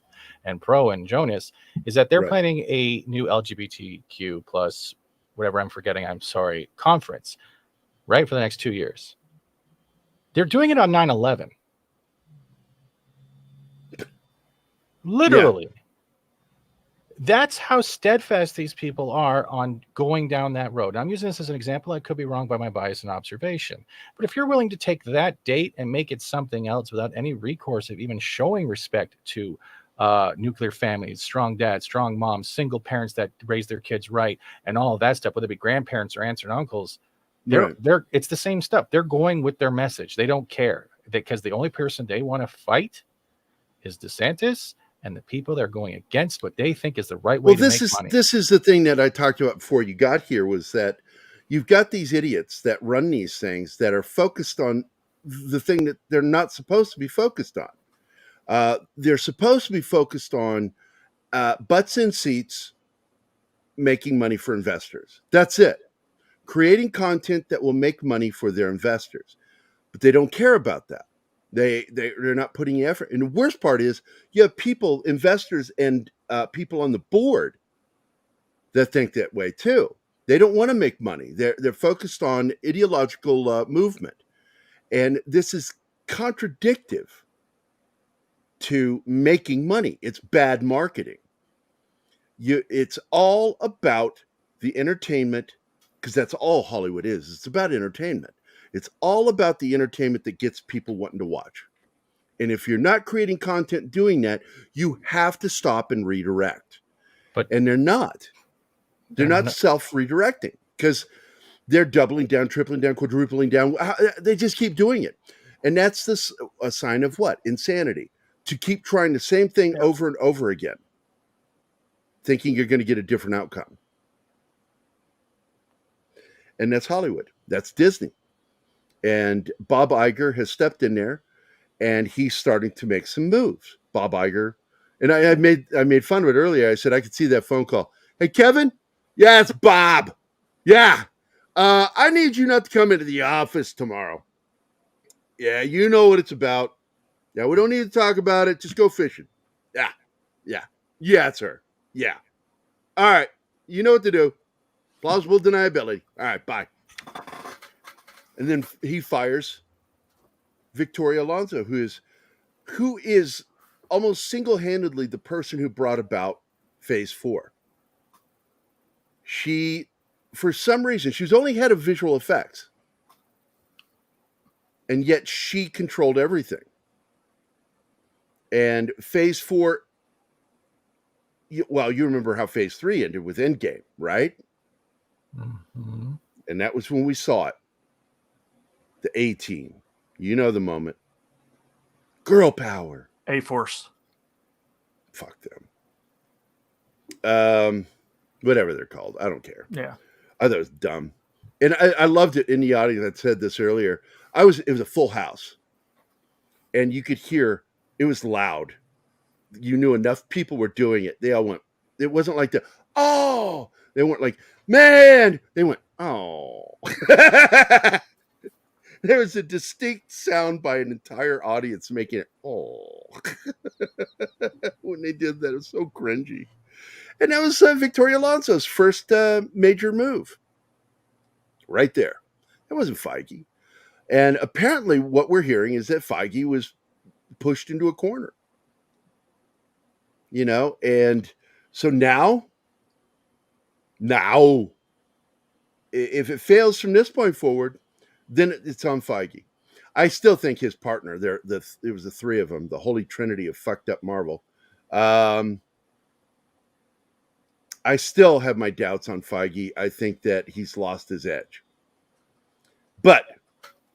and Pro and Jonas, is that they're planning a new LGBTQ plus whatever I'm forgetting. I'm sorry, conference, right, for the next 2 years. They're doing it on 9/11. Literally. Yeah. That's how steadfast these people are on going down that road. I'm using this as an example. I could be wrong by my bias and observation. But if you're willing to take that date and make it something else without any recourse of even showing respect to nuclear families, strong dads, strong moms, single parents that raise their kids right, and all of that stuff, whether it be grandparents or aunts and uncles, it's the same stuff. They're going with their message. They don't care because the only person they want to fight is DeSantis and the people they're going against what they think is the right way to make money. This is the thing that I talked about before you got here was that, you've got these idiots that run these things that are focused on the thing that they're not supposed to be focused on. They're supposed to be focused on butts in seats, making money for investors. That's it. Creating content that will make money for their investors. But they don't care about that. They're not putting effort. And the worst part is you have people, investors and people on the board that think that way too. They don't want to make money. They're focused on ideological movement. And this is contradictive to making money. It's bad marketing. It's all about the entertainment, because that's all Hollywood is. It's about entertainment. It's all about the entertainment that gets people wanting to watch. And if you're not creating content doing that, you have to stop and redirect. And they're not. They're not self-redirecting because they're doubling down, tripling down, quadrupling down. They just keep doing it. And that's a sign of what? Insanity. To keep trying the same thing over and over again, thinking you're going to get a different outcome. And that's Hollywood. That's Disney. And Bob Iger has stepped in there, and he's starting to make some moves. Bob Iger, and I made fun of it earlier. I said I could see that phone call. Hey, Kevin? Yeah, it's Bob. Yeah. I need you not to come into the office tomorrow. Yeah, you know what it's about. Yeah, we don't need to talk about it. Just go fishing. Yeah, sir. Yeah. All right. You know what to do. Plausible deniability. All right, bye. And then he fires Victoria Alonso, who is almost single-handedly the person who brought about Phase 4. She, for some reason, she's only head of visual effects. And yet she controlled everything. And Phase 4, you remember how Phase 3 ended with Endgame, right? Mm-hmm. And that was when we saw it. The A-Team. You know the moment. Girl power. A-Force. Fuck them. Whatever they're called. I don't care. Yeah. I thought it was dumb. And I loved it in the audience that said this earlier. It was a full house. And you could hear, it was loud. You knew enough people were doing it. They all went, it wasn't like oh! They weren't like, man! They went, oh. There was a distinct sound by an entire audience making it, oh. When they did that, it was so cringy. And that was Victoria Alonso's first major move. Right there. That wasn't Feige. And apparently what we're hearing is that Feige was pushed into a corner. You know, and so now, if it fails from this point forward, then it's on Feige. I still think his partner, it was the three of them, the holy trinity of fucked up Marvel. I still have my doubts on Feige. I think that he's lost his edge. But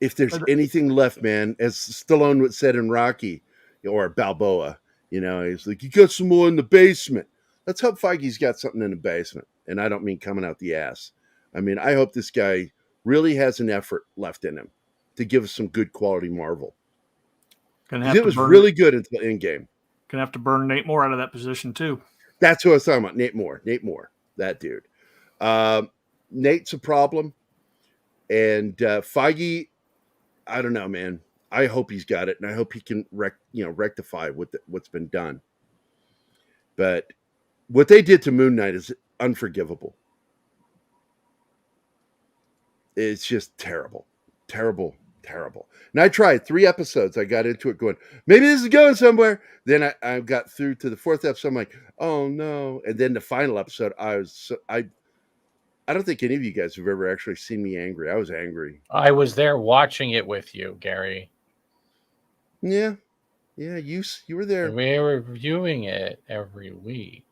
if there's anything left, man, as Stallone said in Rocky or Balboa, you know, he's like, you got some more in the basement. Let's hope Feige's got something in the basement. And I don't mean coming out the ass. I mean, I hope this guy really has an effort left in him to give us some good quality Marvel. It was really good until Endgame. Gonna have to burn Nate Moore out of that position too. That's who I was talking about. Nate Moore, that dude. Nate's a problem. And Feige, I don't know, man. I hope he's got it, and I hope he can rectify what's been done. But what they did to Moon Knight is unforgivable. It's just terrible. And I tried 3 episodes. I got into it going, maybe this is going somewhere. Then I got through to the 4th episode. I'm like, oh no. And then the final episode, I don't think any of you guys have ever actually seen me angry. I was angry. I was there watching it with you, Gary. Yeah, you were there. We were reviewing it every week.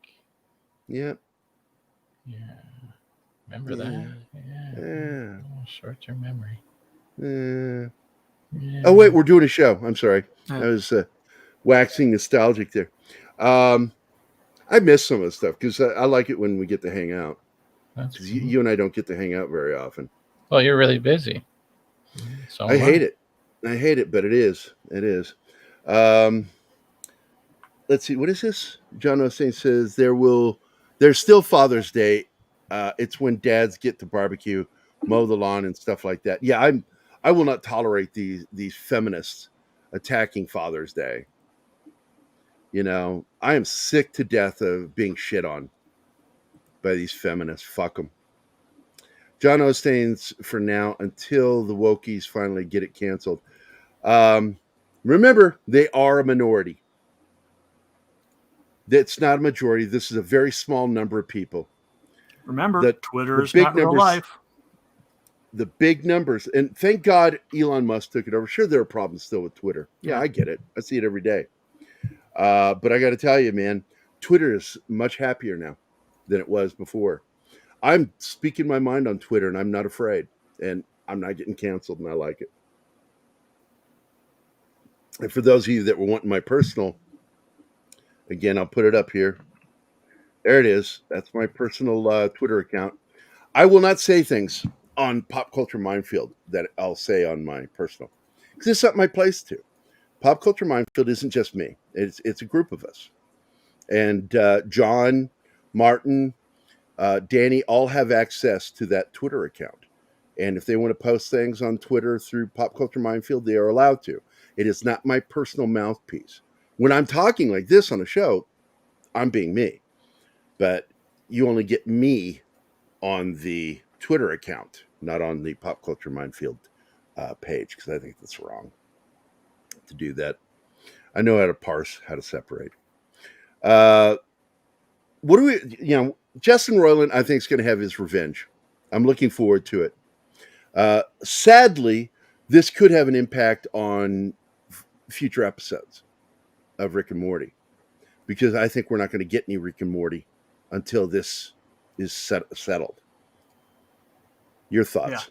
Yeah. Remember that? Yeah. Oh, short-term memory. Yeah. Oh wait, we're doing a show. I'm sorry. I was waxing nostalgic there. I miss some of the stuff because I like it when we get to hang out. Because you and I don't get to hang out very often. Well, you're really busy. So I hate it. I hate it, but it is. It is. Let's see. What is this? John Osteen says there's still Father's Day. It's when dads get to barbecue, mow the lawn, and stuff like that. Yeah, I will not tolerate these feminists attacking Father's Day. You know, I am sick to death of being shit on by these feminists. Fuck them. John Osteen's for now until the wokies finally get it canceled. Remember, they are a minority. That's not a majority. This is a very small number of people. Remember, Twitter is not real life. The big numbers, and thank God Elon Musk took it over. Sure, there are problems still with Twitter. Yeah, I get it. I see it every day. But I got to tell you, man, Twitter is much happier now than it was before. I'm speaking my mind on Twitter, and I'm not afraid. And I'm not getting canceled, and I like it. And for those of you that were wanting my personal, again, I'll put it up here. There it is. That's my personal Twitter account. I will not say things on Pop Culture Minefield that I'll say on my personal, because it's not my place to. Pop Culture Minefield isn't just me. It's a group of us. And John, Martin, Danny all have access to that Twitter account. And if they want to post things on Twitter through Pop Culture Minefield, they are allowed to. It is not my personal mouthpiece. When I'm talking like this on a show, I'm being me. But you only get me on the Twitter account, not on the Pop Culture Minefield page, because I think that's wrong to do that. I know how to parse, how to separate. What do we, Justin Roiland, I think, is going to have his revenge. I'm looking forward to it. Sadly, this could have an impact on future episodes of Rick and Morty, because I think we're not going to get any Rick and Morty until this is settled. Your thoughts?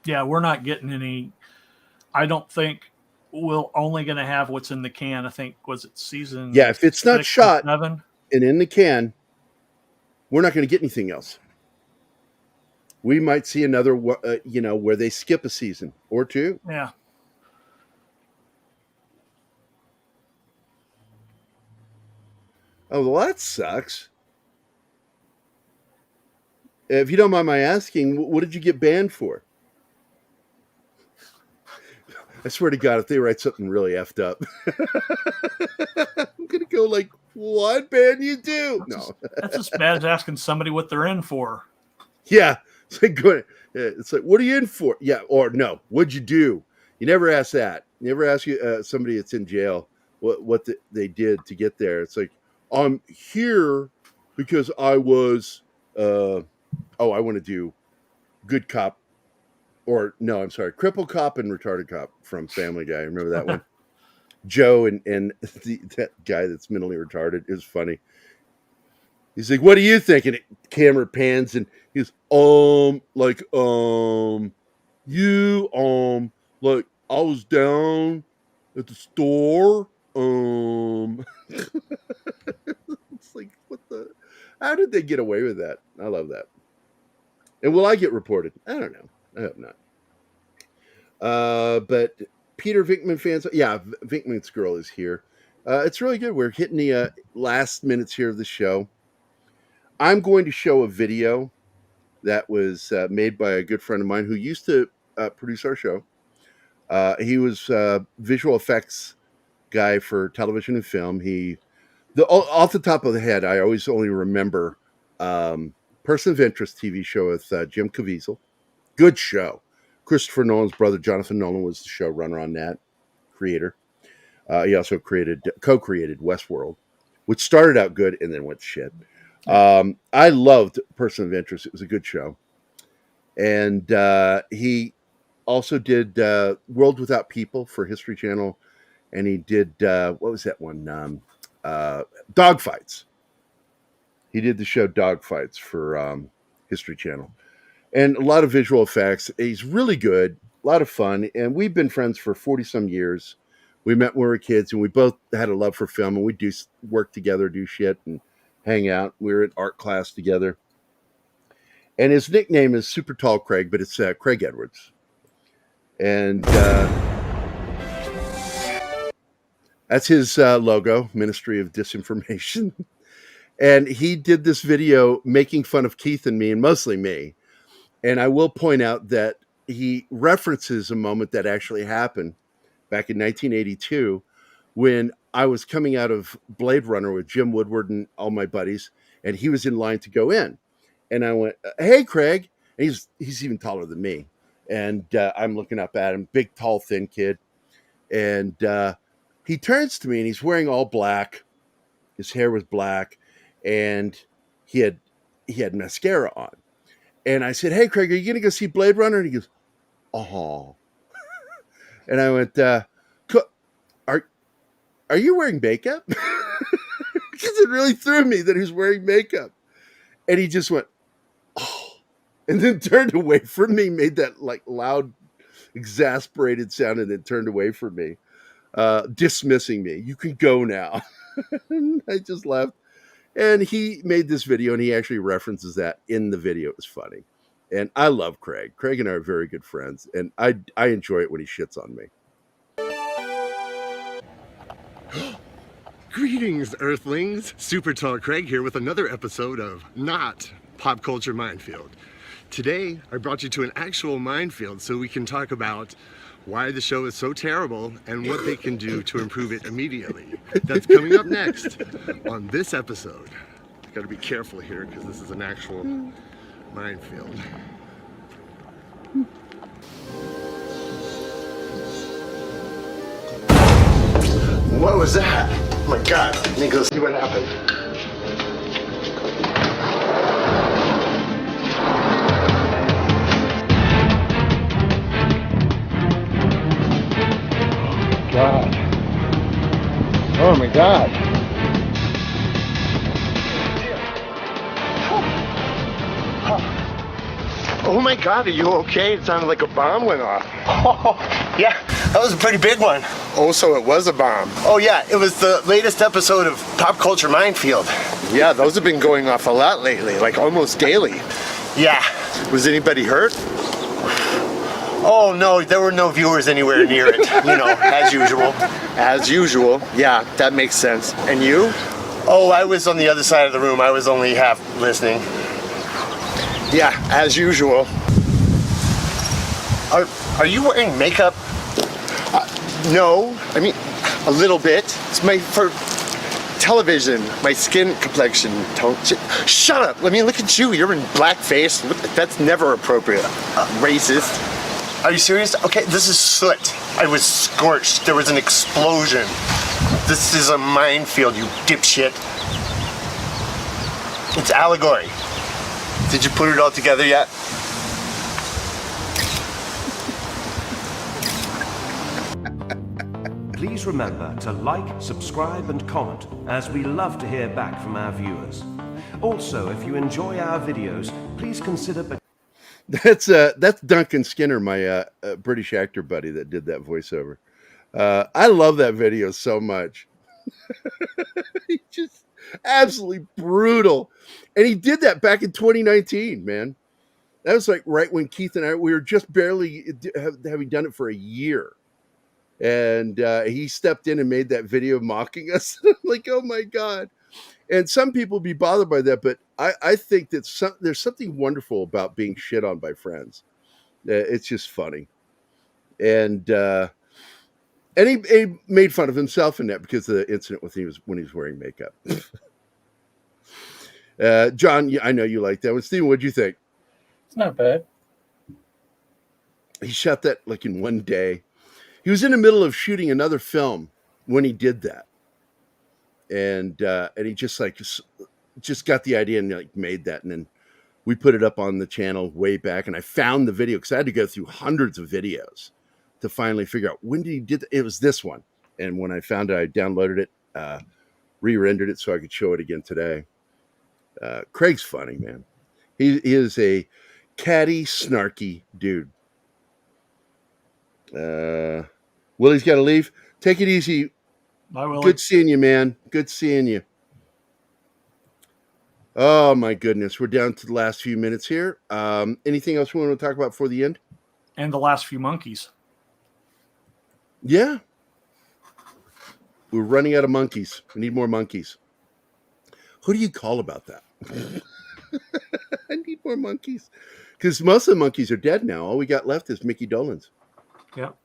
Yeah, we're not getting any. I don't think we're only going to have what's in the can. I think, was it season? Yeah, if it's not shot 7? And in the can, we're not going to get anything else. We might see another, where they skip a season or two. Yeah. Oh, well, that sucks. If you don't mind my asking, what did you get banned for? I swear to God, if they write something really effed up, I'm going to go like, what ban you do? That's as bad as asking somebody what they're in for. Yeah. It's like, what are you in for? Yeah. Or no, what'd you do? You never ask that. You never ask somebody that's in jail what they did to get there. It's like, I'm here because I was, I want to do good cop. Or no, I'm sorry, cripple cop and retarded cop from Family Guy. Remember that one? Joe and that guy that's mentally retarded is funny. He's like, "What do you think?" And camera pans and he's like I was down at the store. It's like, what the? How did they get away with that? I love that. And will I get reported? I don't know. I hope not. But Peter Vinkman fans, Vinkman's girl is here. It's really good. We're hitting the last minutes here of the show. I'm going to show a video that was made by a good friend of mine who used to produce our show. He was a visual effects guy for television and film. Off the top of the head, I always only remember Person of Interest TV show with Jim Caviezel. Good show. Christopher Nolan's brother, Jonathan Nolan, was the showrunner on that, creator. He also co-created Westworld, which started out good and then went to shit. I loved Person of Interest. It was a good show. And he also did World Without People for History Channel. And he did, what was that one? Dogfights. He did the show Dogfights for History Channel. And a lot of visual effects. He's really good, a lot of fun. And we've been friends for 40-some years. We met when we were kids, and we both had a love for film. And we do work together, do shit, and hang out. We were in art class together. And his nickname is Super Tall Craig, but it's Craig Edwards. And that's his logo, Ministry of Disinformation. And he did this video making fun of Keith and me, and mostly me. And I will point out that he references a moment that actually happened back in 1982 when I was coming out of Blade Runner with Jim Woodward and all my buddies, and he was in line to go in. And I went, "Hey, Craig." And he's even taller than me. And I'm looking up at him, big, tall, thin kid. And he turns to me, and he's wearing all black. His hair was black, and he had mascara on. And I said, "Hey, Craig, are you going to go see Blade Runner?" And he goes, "Oh." And I went, are you wearing makeup?" Because it really threw me that he was wearing makeup. And he just went, "Oh," and then turned away from me, made that like loud, exasperated sound, and then turned away from me, dismissing me. "You can go now." I just left. And he made this video, and he actually references that in the video. It was funny. And I love Craig. Craig and I are very good friends, and I enjoy it when he shits on me. Greetings, Earthlings. Super Tall Craig here with another episode of Not Pop Culture Minefield. Today, I brought you to an actual minefield so we can talk about why the show is so terrible and what they can do to improve it immediately. That's coming up next on this episode. I gotta be careful here because this is an actual minefield. What was that? Oh my God, let me go see what happened. God. Oh my God. Oh my God, are you okay? It sounded like a bomb went off. Oh, yeah, that was a pretty big one. Oh, so it was a bomb. Oh yeah, it was the latest episode of Pop Culture Minefield. Yeah, those have been going off a lot lately, like almost daily. Yeah. Was anybody hurt? Oh no, there were no viewers anywhere near it, you know, as usual. As usual, yeah, that makes sense. And you? Oh, I was on the other side of the room. I was only half listening. Yeah, as usual. Are you wearing makeup? No, I mean, a little bit. It's for television, my skin complexion tone. Shut up, let me look at you. You're in blackface. That's never appropriate. Racist. Are you serious? Okay, this is soot. I was scorched. There was an explosion. This is a minefield, you dipshit. It's allegory. Did you put it all together yet? Please remember to like, subscribe and comment, as we love to hear back from our viewers. Also, if you enjoy our videos, please consider... That's Duncan Skinner, my British actor buddy that did that voiceover. I love that video so much. He's just absolutely brutal. And he did that back in 2019, man. That was like right when Keith and we were just barely having done it for a year. And he stepped in and made that video mocking us. Like, oh my God. And some people be bothered by that, but I think that there's something wonderful about being shit on by friends. It's just funny. And he made fun of himself in that because of the incident when he was wearing makeup. John, I know you like that one. Steven, what'd you think? It's not bad. He shot that like in one day. He was in the middle of shooting another film when he did that. And he just got the idea and like made that. And then we put it up on the channel way back. And I found the video because I had to go through hundreds of videos to finally figure out when did he did it was this one. And when I found it, I downloaded it, re-rendered it so I could show it again today. Craig's funny, man. He is a catty, snarky dude. Willie's got to leave. Take it easy. Bye, Willie. Good seeing you, man. Good seeing you. Oh my goodness, we're down to the last few minutes here. Anything else we want to talk about before the end? And the last few monkeys. Yeah. We're running out of monkeys. We need more monkeys. Who do you call about that? I need more monkeys. Because most of the monkeys are dead now. All we got left is Mickey Dolenz. Yep.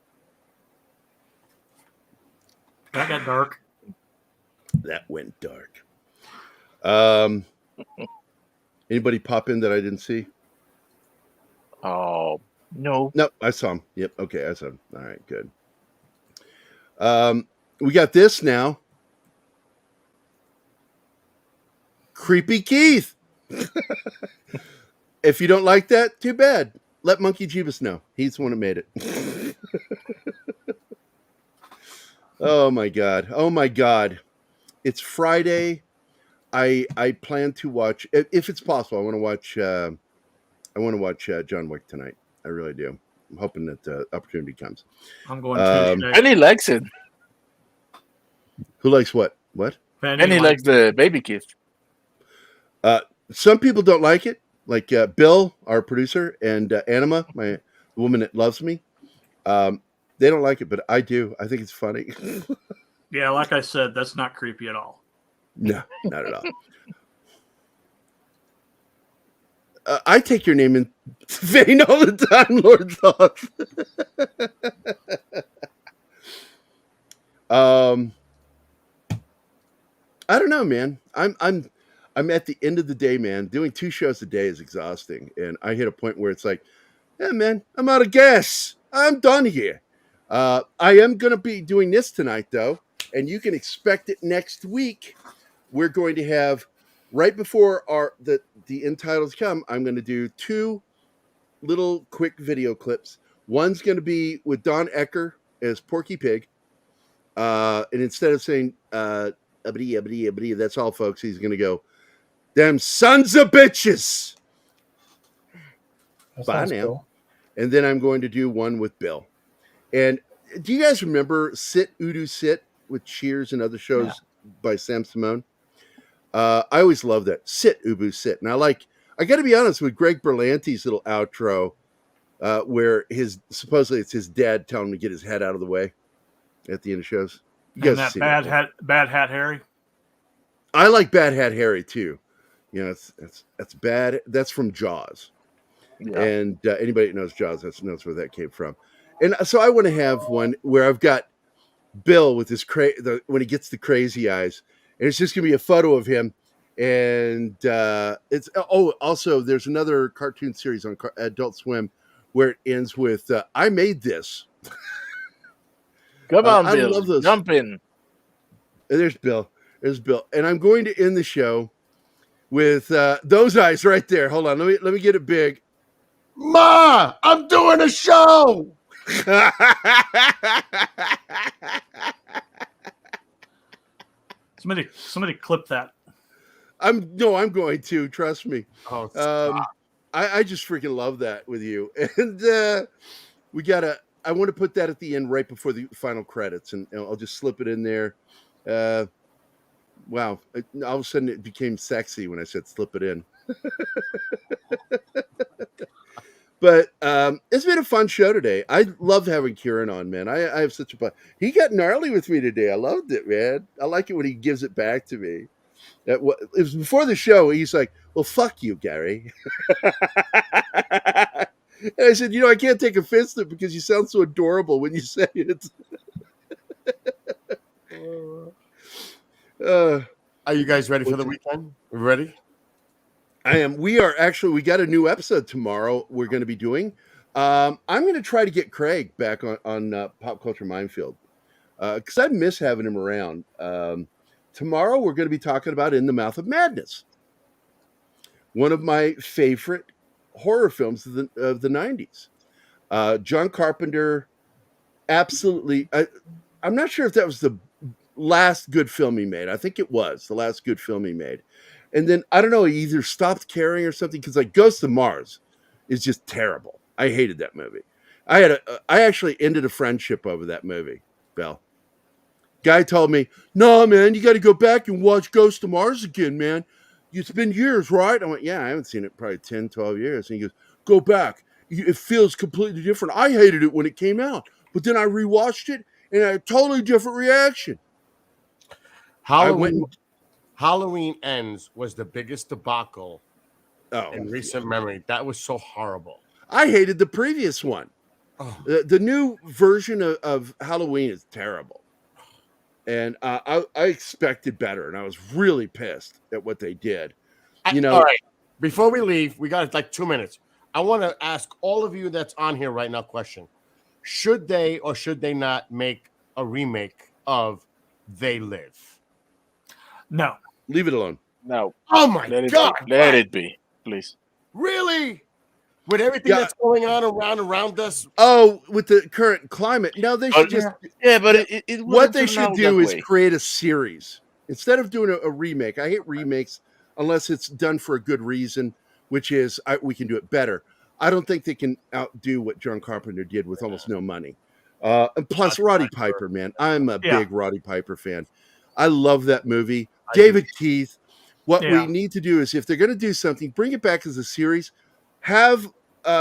That got dark. That went dark. Anybody pop in that I didn't see? Oh, no. No, I saw him. Yep. Okay, I saw him. All right, good. We got this now. Creepy Keith. If you don't like that, too bad. Let Monkey Jeebus know. He's the one that made it. Oh my god. Oh my god. It's Friday. I plan to watch, if it's possible, I want to watch John Wick tonight. I really do. I'm hoping that the opportunity comes. I'm going to. And he likes it. Who likes what? What? And he likes the baby Keith. Some people don't like it, like Bill, our producer, and Anima, the woman that loves me. They don't like it, but I do. I think it's funny. Yeah, like I said, that's not creepy at all. No, not at all. I take your name in vain all the time, Lord Thoth. I don't know, man. I'm at the end of the day, man. Doing 2 shows a day is exhausting, and I hit a point where it's like, yeah, man, I'm out of gas. I'm done here. I am going to be doing this tonight, though, and you can expect it next week. We're going to have, right before the end titles come, I'm going to do 2 little quick video clips. One's going to be with Don Ecker as Porky Pig. And instead of saying, that's all, folks, he's going to go, them sons of bitches. Bye now. Cool. And then I'm going to do one with Bill. And do you guys remember Sit Udo Sit with Cheers and other shows by Sam Simone? I always loved that. Sit, Ubu, sit. And I got to be honest with Greg Berlanti's little outro, where supposedly it's his dad telling him to get his head out of the way at the end of shows. You and that Bad Hat Harry. I like Bad Hat Harry too. You know, that's bad. That's from Jaws. Yeah. And anybody that knows Jaws knows where that came from. And so I want to have one where I've got Bill with his when he gets the crazy eyes. And it's just going to be a photo of him. And it's also there's another cartoon series on Adult Swim where it ends with I made this. Come on, Bill. I love those. Jump in. There's Bill. And I'm going to end the show with those eyes right there. Hold on. Let me get it big. Ma, I'm doing a show. Somebody clip that. I'm going to, trust me. Oh, I just freaking love that with you. And I want to put that at the end right before the final credits, and I'll just slip it in there. Wow. All of a sudden it became sexy when I said slip it in. But it's been a fun show today. I loved having Kieran on, man. I have such a fun. He got gnarly with me today. I loved it, man. I like it when he gives it back to me. It was before the show. He's like, "Well, fuck you, Gary." And I said, "I can't take offense to it because you sound so adorable when you say it." Are you guys ready for the weekend? Ready? I am. We got a new episode tomorrow we're going to be doing. I'm going to try to get Craig back on Pop Culture Minefield because I miss having him around. Tomorrow we're going to be talking about In the Mouth of Madness, one of my favorite horror films of the 90s. John Carpenter, absolutely. I'm not sure if that was the last good film he made. I think it was the last good film he made. And then, I don't know, he either stopped caring or something, because like Ghost of Mars is just terrible. I hated that movie. I actually ended a friendship over that movie, Bell. Guy told me, "No, man, you got to go back and watch Ghost of Mars again, man. it's been years, right? I went, yeah, I haven't seen it probably 10, 12 years. And he goes, go back. It feels completely different. I hated it when it came out, but then I rewatched it and I had a totally different reaction. Halloween Ends was the biggest debacle in recent memory. That was so horrible. I hated the previous one. Oh. The new version of Halloween is terrible. And I expected better, and I was really pissed at what they did. All right. Before we leave, we got like 2 minutes. I want to ask all of you that's on here right now a question. Should they or should they not make a remake of They Live? No. Leave it alone. No. Oh, my God. Let it be, please. Really? With everything that's going on around us? Oh, with the current climate. No, they should just... Yeah, but what they should do is create a series. Instead of doing a remake. I hate remakes unless it's done for a good reason, which is we can do it better. I don't think they can outdo what John Carpenter did with almost no money. And plus, Roddy Piper, man. I'm a big Roddy Piper fan. I love that movie. David Keith. What we need to do is, if they're going to do something, bring it back as a series. Have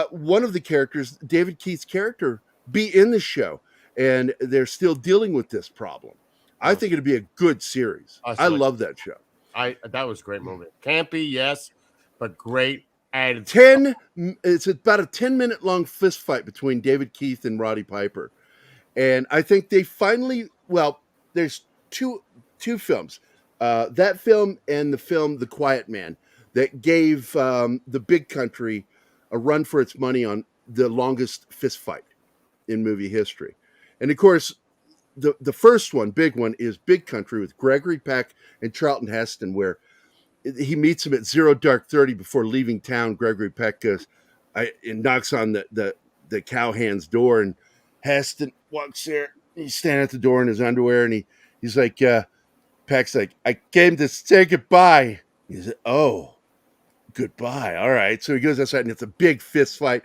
one of the characters, David Keith's character, be in the show. And they're still dealing with this problem. I think it'd be a good series. I love that show. That was a great movie. Campy, yes, but great. And it's about a 10-minute long fist fight between David Keith and Roddy Piper. And I think they finally, there's two films. That film and the film The Quiet Man that gave the Big Country a run for its money on the longest fist fight in movie history. And of course, the first one, big one, is Big Country with Gregory Peck and Charlton Heston, where he meets him at 0 Dark 30 before leaving town. Gregory Peck goes, and knocks on the cowhand's door, and Heston walks there. He's standing at the door in his underwear, and he's like, Peck's like, I came to say goodbye. He said, oh, goodbye. All right. So he goes outside, and it's a big fist fight,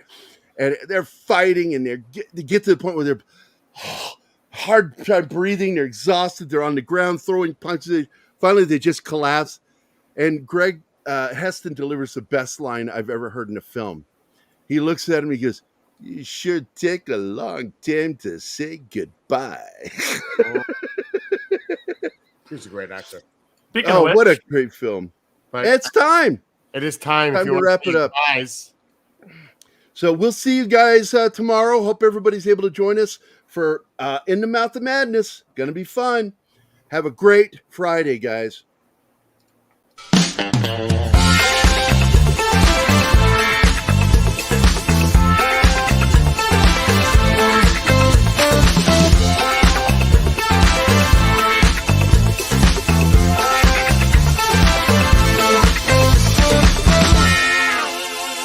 and they're fighting, and they get to the point where they're hard time breathing. They're exhausted. They're on the ground throwing punches. Finally, they just collapse. And Greg Heston delivers the best line I've ever heard in a film. He looks at him. He goes, you sure take a long time to say goodbye. He's a great actor. What a great film. But it's time. It is time to wrap it up. Guys. So we'll see you guys tomorrow. Hope everybody's able to join us for In the Mouth of Madness. Going to be fun. Have a great Friday, guys.